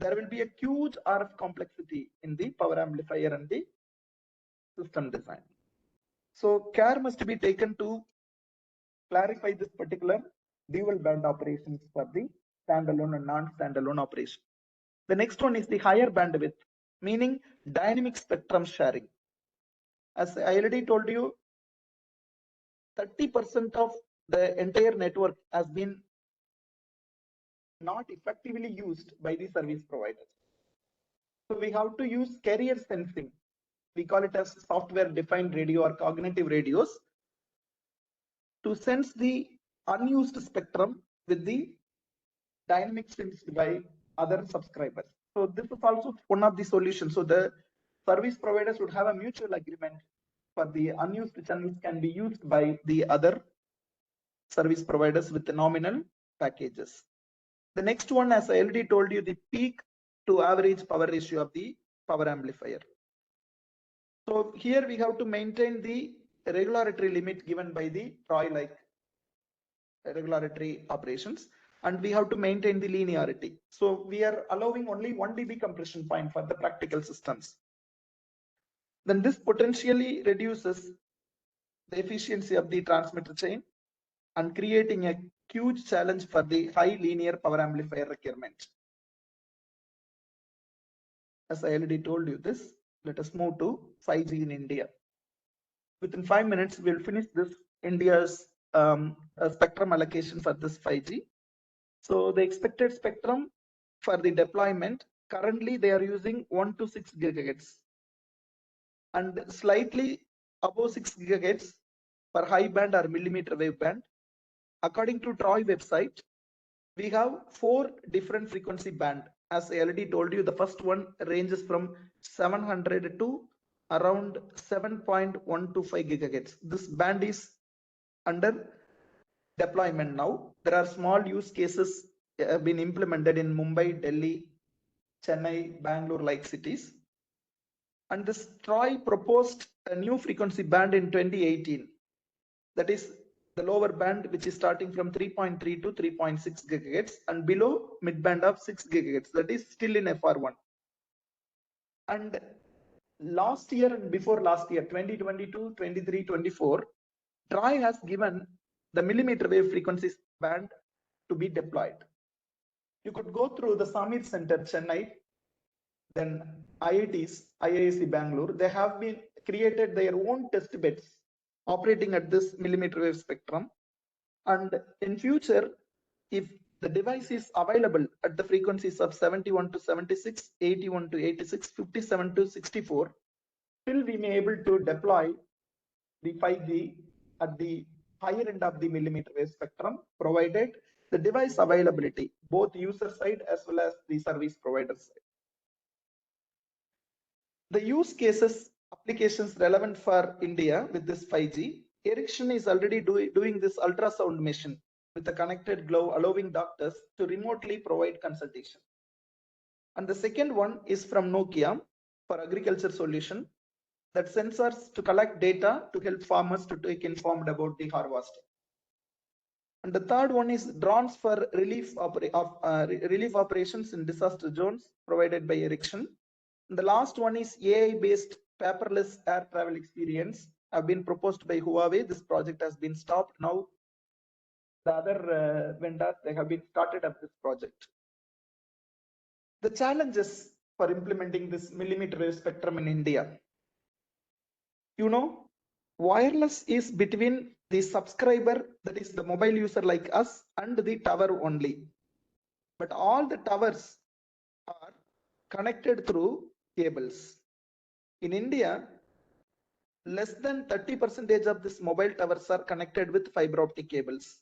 C: there will be a huge RF complexity in the power amplifier and the system design. So care must be taken to clarify this particular dual band operations for the standalone and non-standalone operation. The next one is the higher bandwidth, meaning dynamic spectrum sharing. As I already told you, 30% of the entire network has been not effectively used by the service providers. So we have to use carrier sensing. We call it as software defined radio or cognitive radios to sense the unused spectrum with the dynamic sensed by other subscribers. So this is also one of the solutions. So the service providers would have a mutual agreement for the unused channels can be used by the other service providers with the nominal packages. The next one, as I already told you, the peak to average power ratio of the power amplifier. So here we have to maintain the regulatory limit given by the TROI-like regulatory operations, and we have to maintain the linearity. So we are allowing only 1 dB compression point for the practical systems. Then this potentially reduces the efficiency of the transmitter chain and creating a huge challenge for the high linear power amplifier requirement. As I already told you this, let us move to 5G in India. Within 5 minutes, we'll finish this India's spectrum allocation for this 5G. So the expected spectrum for the deployment, currently they are using 1 to 6 gigahertz and slightly above 6 gigahertz for high band or millimeter wave band. According to TROI website, we have 4 different frequency band. As I already told you, the first one ranges from 700 to around 7.125 gigahertz. This band is under deployment now. There are small use cases have been implemented in Mumbai, Delhi, Chennai, Bangalore like cities. And this TROI proposed a new frequency band in 2018. That is the lower band, which is starting from 3.3 to 3.6 gigahertz and below mid band of 6 gigahertz. That is still in FR1. And last year and before last year, 2022, 23, 24, TROI has given the millimeter wave frequency band to be deployed. You could go through the Samir Center, Chennai, then IITs, IISc Bangalore. They have been created their own test beds operating at this millimeter wave spectrum. And in future, if the device is available at the frequencies of 71 to 76, 81 to 86, 57 to 64, still we may able to deploy the 5G at the higher end of the millimeter wave spectrum, provided the device availability, both user side as well as the service provider side. The use cases applications relevant for India with this 5G, Ericsson is already doing this ultrasound mission with a connected glove, allowing doctors to remotely provide consultation. And the second one is from Nokia for agriculture solution, that sensors to collect data to help farmers to take informed about the harvesting. And the third one is drones for relief operations in disaster zones provided by Ericsson. And the last one is AI-based paperless air travel experience have been proposed by Huawei. This project has been stopped. Now the other vendors, they have been started up this project. The challenges for implementing this millimeter wave spectrum in India. You know, wireless is between the subscriber, that is the mobile user like us, and the tower only. But all the towers are connected through cables. In India, less than 30% of these mobile towers are connected with fiber optic cables.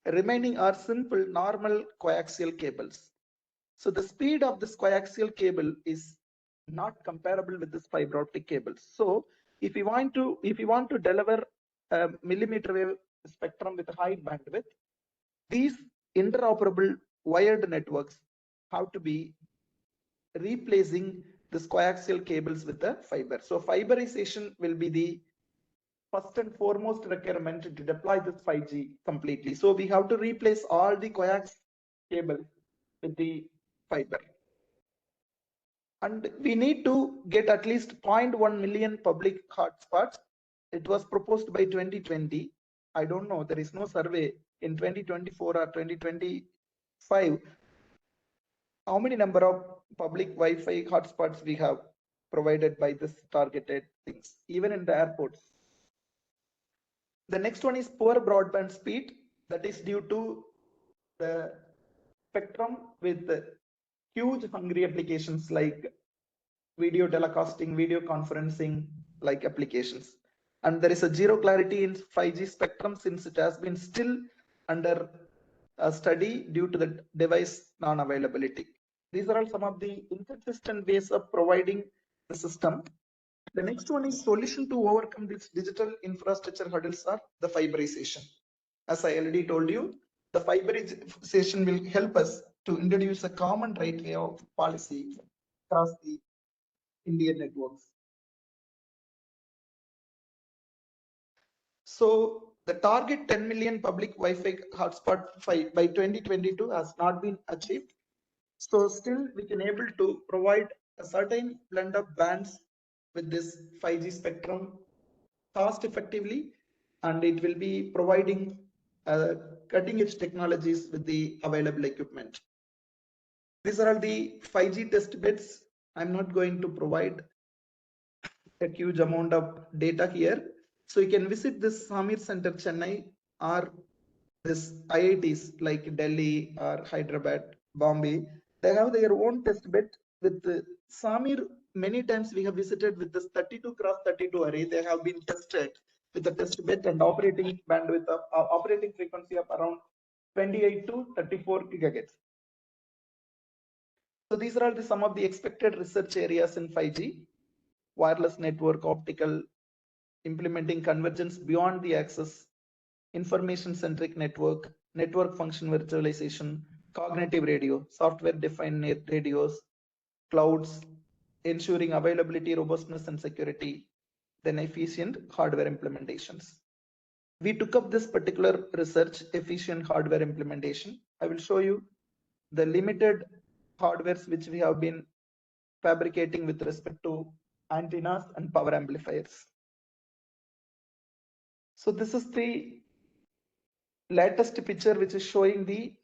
C: Remaining are simple, normal coaxial cables. So the speed of this coaxial cable is not comparable with this fiber optic cables. So if you want to deliver a millimeter wave spectrum with high bandwidth, these interoperable wired networks have to be replacing this coaxial cables with the fiber. So fiberization will be the first and foremost requirement to deploy this 5G completely. So we have to replace all the coax cable with the fiber. And we need to get at least 0.1 million public hotspots. It was proposed by 2020. I don't know, there is no survey in 2024 or 2025 how many number of public Wi-Fi hotspots we have provided by this targeted things, even in the airports. The next one is poor broadband speed. That is due to the spectrum with huge hungry applications like video telecasting, video conferencing like applications. And there is a zero clarity in 5G spectrum since it has been still under a study due to the device non-availability. These are all some of the inconsistent ways of providing the system. The next one is solution to overcome these digital infrastructure hurdles are the fiberization. As I already told you, the fiberization will help us to introduce a common right way of policy across the Indian networks. So the target 10 million public Wi-Fi hotspot by 2022 has not been achieved. So still we can able to provide a certain blend of bands with this 5G spectrum cost effectively, and it will be providing cutting edge technologies with the available equipment. These are all the 5G test beds. I'm not going to provide a huge amount of data here. So you can visit this Samir Center Chennai or this IITs like Delhi or Hyderabad, Bombay. They have their own test bed with the Samir. Many times we have visited with this 32 cross 32 array. They have been tested with the test bed and operating bandwidth of operating frequency of around 28 to 34 gigahertz. So these are all some of the expected research areas in 5G. Wireless network, optical, implementing convergence beyond the access, information-centric network, network function virtualization, cognitive radio, software-defined radios, clouds, ensuring availability, robustness, and security, then efficient hardware implementations. We took up this particular research, efficient hardware implementation. I will show you the limited hardwares which we have been fabricating with respect to antennas and power amplifiers. So this is the latest picture which is showing the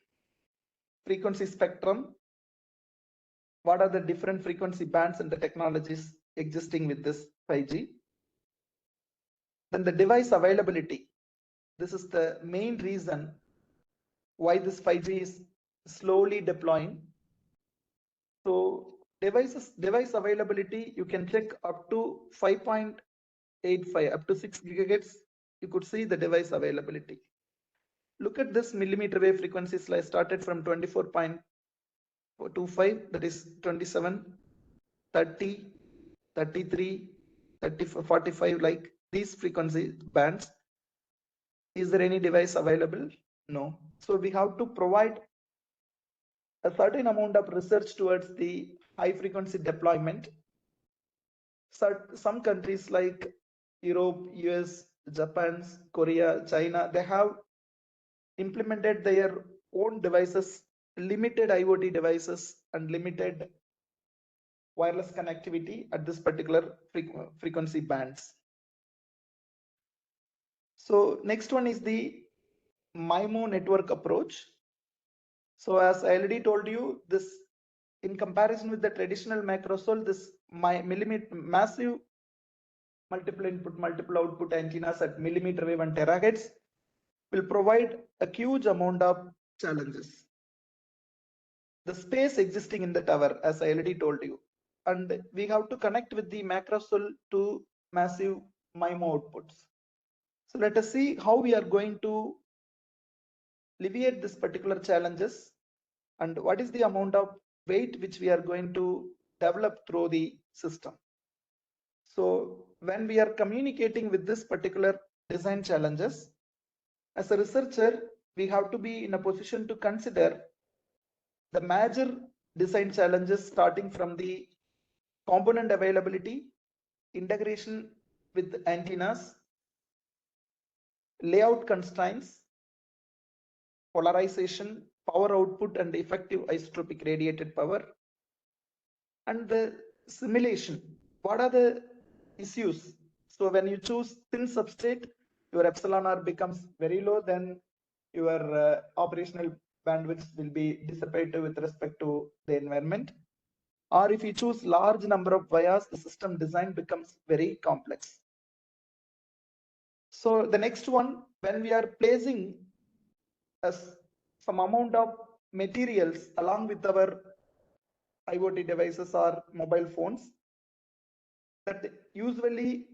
C: frequency spectrum. What are the different frequency bands and the technologies existing with this 5G? Then the device availability. This is the main reason why this 5G is slowly deploying. So device availability, you can check up to 5.85, up to 6 gigahertz. You could see the device availability. Look at this millimeter wave frequency slice started from 24.25, that is 27, 30, 33, 30, 45, like these frequency bands. Is there any device available? No. So we have to provide a certain amount of research towards the high frequency deployment. Some countries like Europe, US, Japan, Korea, China, they have implemented their own devices, limited IoT devices and limited wireless connectivity at this particular frequency bands. So next one is the MIMO network approach. So as I already told you, this in comparison with the traditional macrosol, this massive multiple input, multiple output antennas at millimeter wave and terahertz will provide a huge amount of challenges. The space existing in the tower, as I already told you, and we have to connect with the macrosol to massive MIMO outputs. So let us see how we are going to alleviate this particular challenges and what is the amount of weight which we are going to develop through the system. So when we are communicating with this particular design challenges, as a researcher, we have to be in a position to consider the major design challenges starting from the component availability, integration with antennas, layout constraints, polarization, power output and effective isotropic radiated power, and the simulation. What are the issues? So when you choose thin substrate, your epsilon r becomes very low, then your operational bandwidth will be dissipated with respect to the environment. Or if you choose large number of vias, the system design becomes very complex. So the next one, when we are placing some amount of materials along with our IoT devices or mobile phones, that usually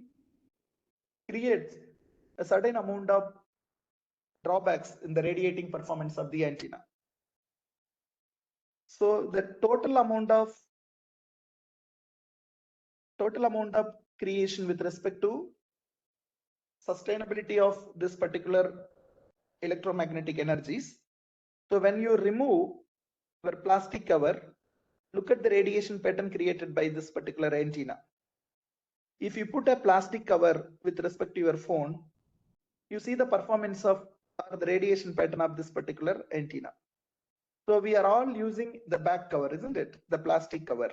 C: creates a certain amount of drawbacks in the radiating performance of the antenna. So the total amount of creation with respect to sustainability of this particular electromagnetic energies. So when you remove your plastic cover, look at the radiation pattern created by this particular antenna. If you put a plastic cover with respect to your phone, you see the performance of or the radiation pattern of this particular antenna. So we are all using the back cover, isn't it? The plastic cover.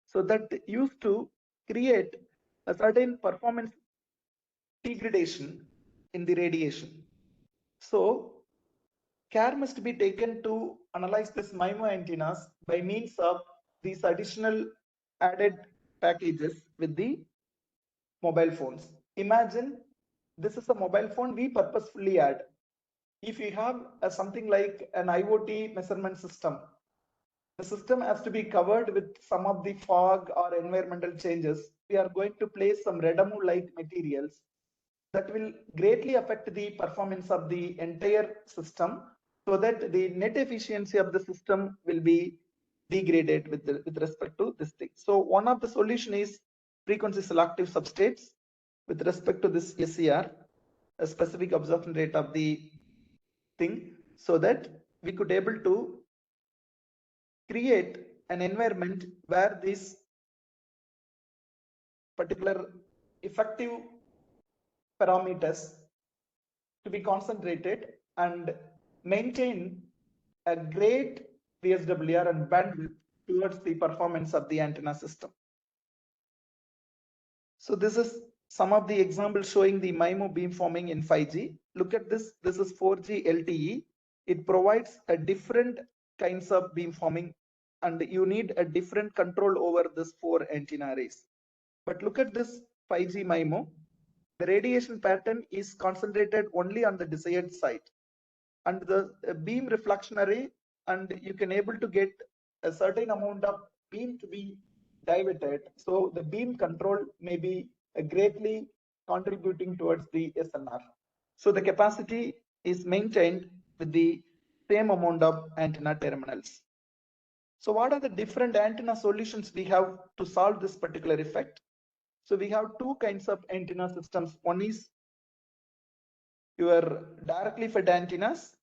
C: So that used to create a certain performance degradation in the radiation. So care must be taken to analyze this MIMO antennas by means of these additional added packages with the mobile phones. Imagine this is a mobile phone we purposefully add. If you have something like an IoT measurement system, the system has to be covered with some of the fog or environmental changes. We are going to place some Redamu-like materials that will greatly affect the performance of the entire system, so that the net efficiency of the system will be degraded with respect to this thing. So one of the solution is frequency selective substrates with respect to this SCR, a specific absorption rate of the thing, so that we could able to create an environment where this particular effective parameters to be concentrated and maintain a great VSWR and bandwidth towards the performance of the antenna system. So this is some of the examples showing the MIMO beamforming in 5G. Look at this. This is 4G LTE. It provides a different kinds of beamforming, and you need a different control over this 4 antenna arrays. But look at this 5G MIMO. The radiation pattern is concentrated only on the desired site, and the beam reflection array, and you can able to get a certain amount of beam to be diverted. So the beam control may be greatly contributing towards the SNR. So the capacity is maintained with the same amount of antenna terminals. So what are the different antenna solutions we have to solve this particular effect? So we have two kinds of antenna systems. One is your directly fed antennas,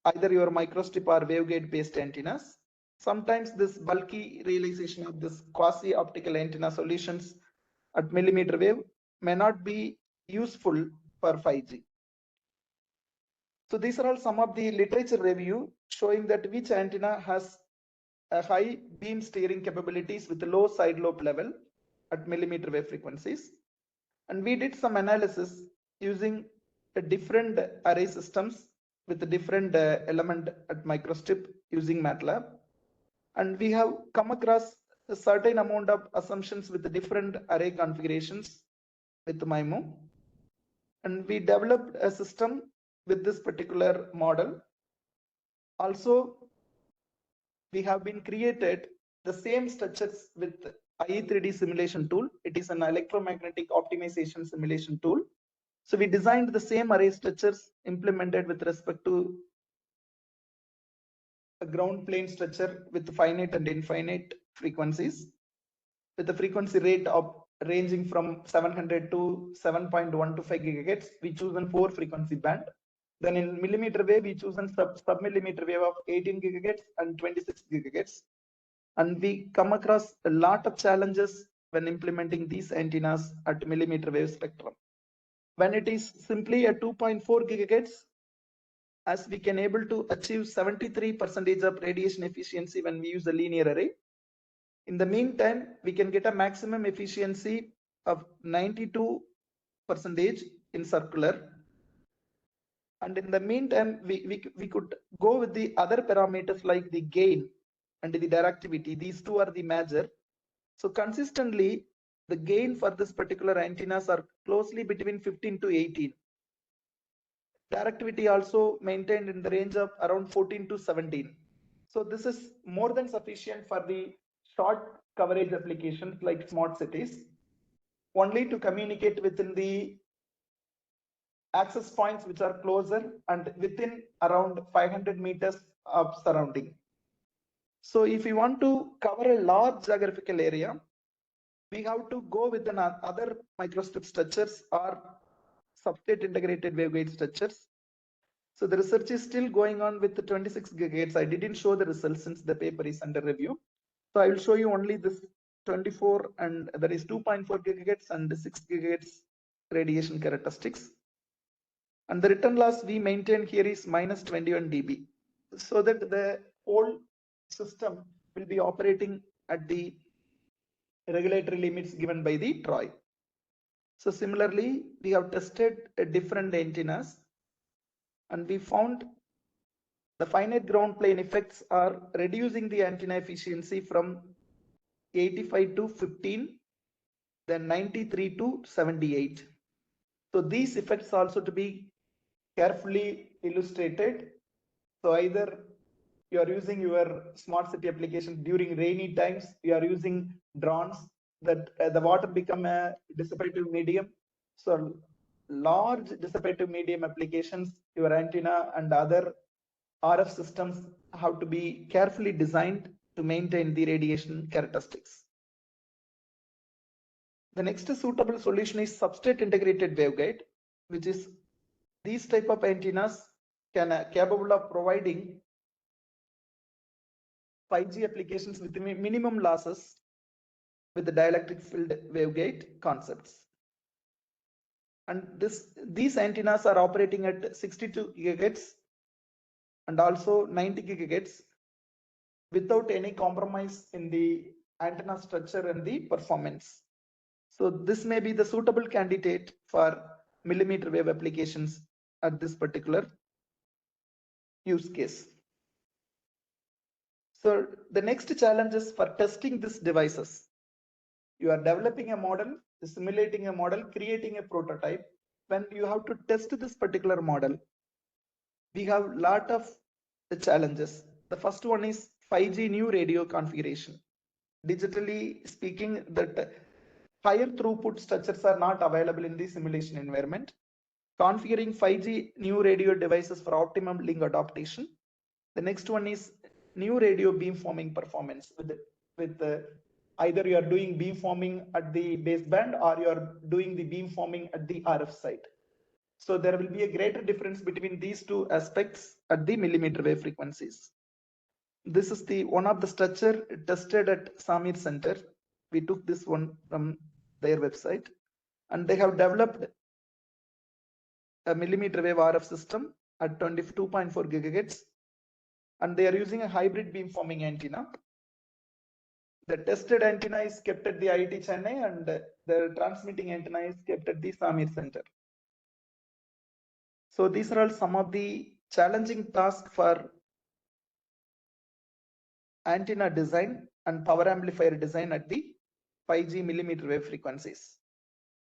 C: either your microstrip or waveguide based antennas. Sometimes this bulky realization of this quasi optical antenna solutions at millimeter wave may not be useful for 5G. So these are all some of the literature review showing that which antenna has a high beam steering capabilities with a low side lobe level at millimeter wave frequencies. And we did some analysis using different array systems with a different element at microstrip using MATLAB. And we have come across a certain amount of assumptions with the different array configurations with MIMO. And we developed a system with this particular model. Also, we have been created the same structures with IE3D simulation tool. It is an electromagnetic optimization simulation tool. So we designed the same array structures implemented with respect to a ground plane structure with finite and infinite frequencies, with the frequency rate of ranging from 700 to 7.125 gigahertz. We chosen 4 frequency band. Then in millimeter wave, we chosen sub-millimeter wave of 18 gigahertz and 26 gigahertz. And we come across a lot of challenges when implementing these antennas at millimeter wave spectrum. When it is simply a 2.4 gigahertz, as we can able to achieve 73% of radiation efficiency when we use a linear array. In the meantime, we can get a maximum efficiency of 92% in circular. And in the meantime, we could go with the other parameters like the gain and the directivity. These two are the major. So consistently, the gain for this particular antennas are closely between 15 to 18. Directivity also maintained in the range of around 14 to 17. So this is more than sufficient for the short coverage applications like smart cities, only to communicate within the access points which are closer and within around 500 meters of surrounding. So if you want to cover a large geographical area, we have to go with other microstrip structures or substrate integrated waveguide structures. So the research is still going on with the 26 gigahertz. I didn't show the results since the paper is under review. So I will show you only this 24 and there is 2.4 gigahertz and 6 gigahertz radiation characteristics. And the return loss we maintain here is minus 21 dB. So that the whole system will be operating at the regulatory limits given by the TROI. So similarly, we have tested different antennas and we found the finite ground plane effects are reducing the antenna efficiency from 85 to 15, then 93 to 78. So these effects also to be carefully illustrated. So either you are using your smart city application during rainy times, you are using drones that the water become a dissipative medium. So large dissipative medium applications, your antenna and other RF systems have to be carefully designed to maintain the radiation characteristics. The next suitable solution is substrate integrated waveguide, which is these type of antennas capable of providing 5G applications with minimum losses with the dielectric field waveguide concepts. And these antennas are operating at 62 gigahertz and also 90 gigahertz without any compromise in the antenna structure and the performance. So this may be the suitable candidate for millimeter wave applications at this particular use case. So the next challenge is for testing these devices. You are developing a model, simulating a model, creating a prototype. When you have to test this particular model, we have a lot of the challenges. The first one is 5G new radio configuration. Digitally speaking, that higher throughput structures are not available in the simulation environment. Configuring 5G new radio devices for optimum link adaptation. The next one is new radio beamforming performance with either you are doing beamforming at the baseband or you are doing the beamforming at the RF site. So there will be a greater difference between these two aspects at the millimeter wave frequencies. This is the one of the structure tested at Samir Center. We took this one from their website, and they have developed a millimeter wave RF system at 22.4 gigahertz, and they are using a hybrid beamforming antenna. The tested antenna is kept at the IIT Chennai, and the transmitting antenna is kept at the Samir Center. So these are all some of the challenging tasks for antenna design and power amplifier design at the 5G millimeter wave frequencies.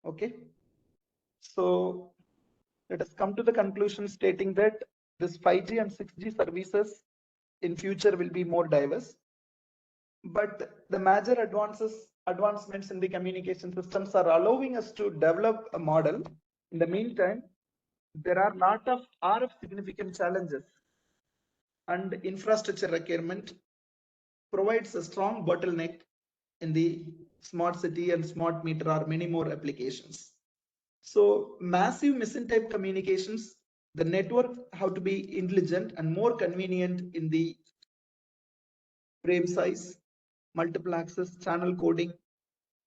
C: Okay. So let us come to the conclusion stating that this 5G and 6G services in future will be more diverse. But the major advancements in the communication systems are allowing us to develop a model. In the meantime, there are a lot of RF significant challenges, and infrastructure requirement provides a strong bottleneck in the smart city and smart meter or many more applications. So massive machine type communications, the network have to be intelligent and more convenient in the frame size, multiple access, channel coding,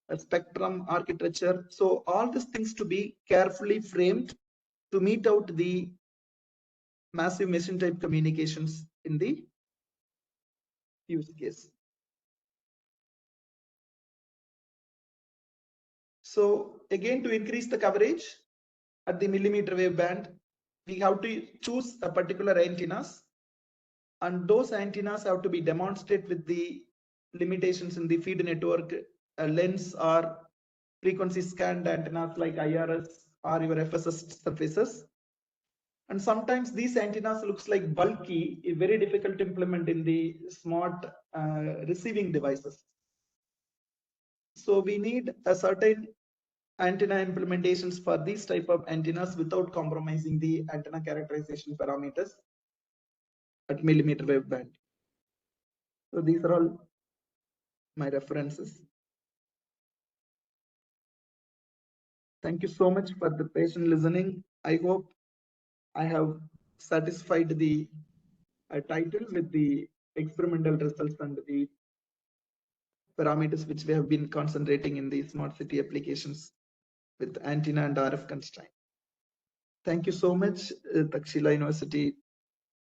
C: a spectrum architecture. So all these things to be carefully framed to meet out the massive machine type communications in the use case. So again, to increase the coverage at the millimeter wave band, we have to choose a particular antennas, and those antennas have to be demonstrated with the limitations in the feed network, lens or frequency scanned antennas like IRS or your FSS surfaces. And sometimes these antennas looks like bulky, very difficult to implement in the smart receiving devices. So we need a certain antenna implementations for these type of antennas without compromising the antenna characterization parameters at millimeter wave band. So these are all my references. Thank you so much for the patient listening. I hope I have satisfied the title with the experimental results and the parameters which we have been concentrating in the smart city applications with antenna and RF constraint. Thank you so much, Takshila University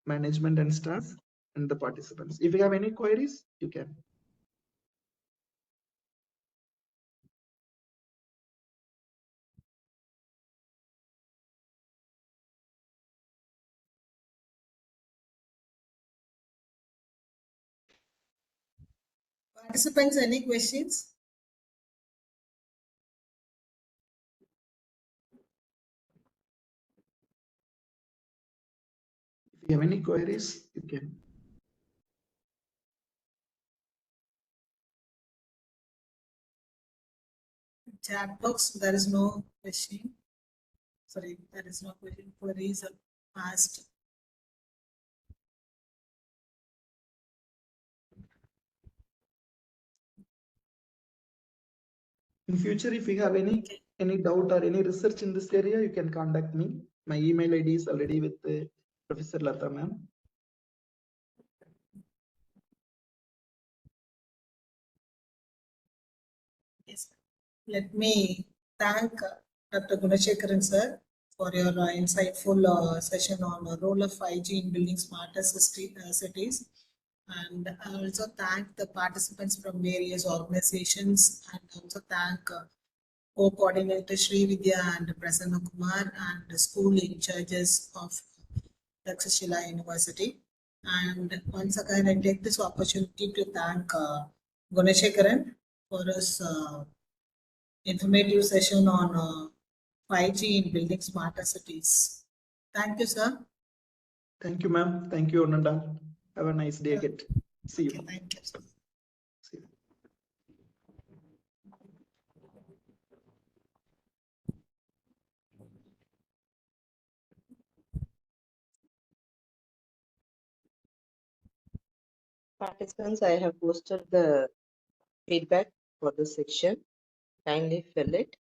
C: management and staff and the participants. If you have any queries, you can.
A: Participants, any questions?
C: If you have any queries, you can.
A: Chat box, there is no question. Sorry, there is no question. Queries are asked.
C: In future, if you have any doubt or any research in this area, you can contact me. My email ID is already with Professor Lata ma'am.
A: Yes. Let me thank Dr. Gunasekaran sir for your insightful session on the role of 5G in building smarter cities. And I also thank the participants from various organizations, and also thank co-coordinator Sri Vidya and Prasanna Kumar and the school in charges of Takshashila University. And once again, I take this opportunity to thank Gunasekaran for his informative session on 5G in building smarter cities. Thank you, sir.
C: Thank you, ma'am. Thank you, Ananda. Have a nice day again. See you.
A: Okay, thank you, sir.
C: See you.
D: Participants, I have posted the feedback for this section. Kindly fill it.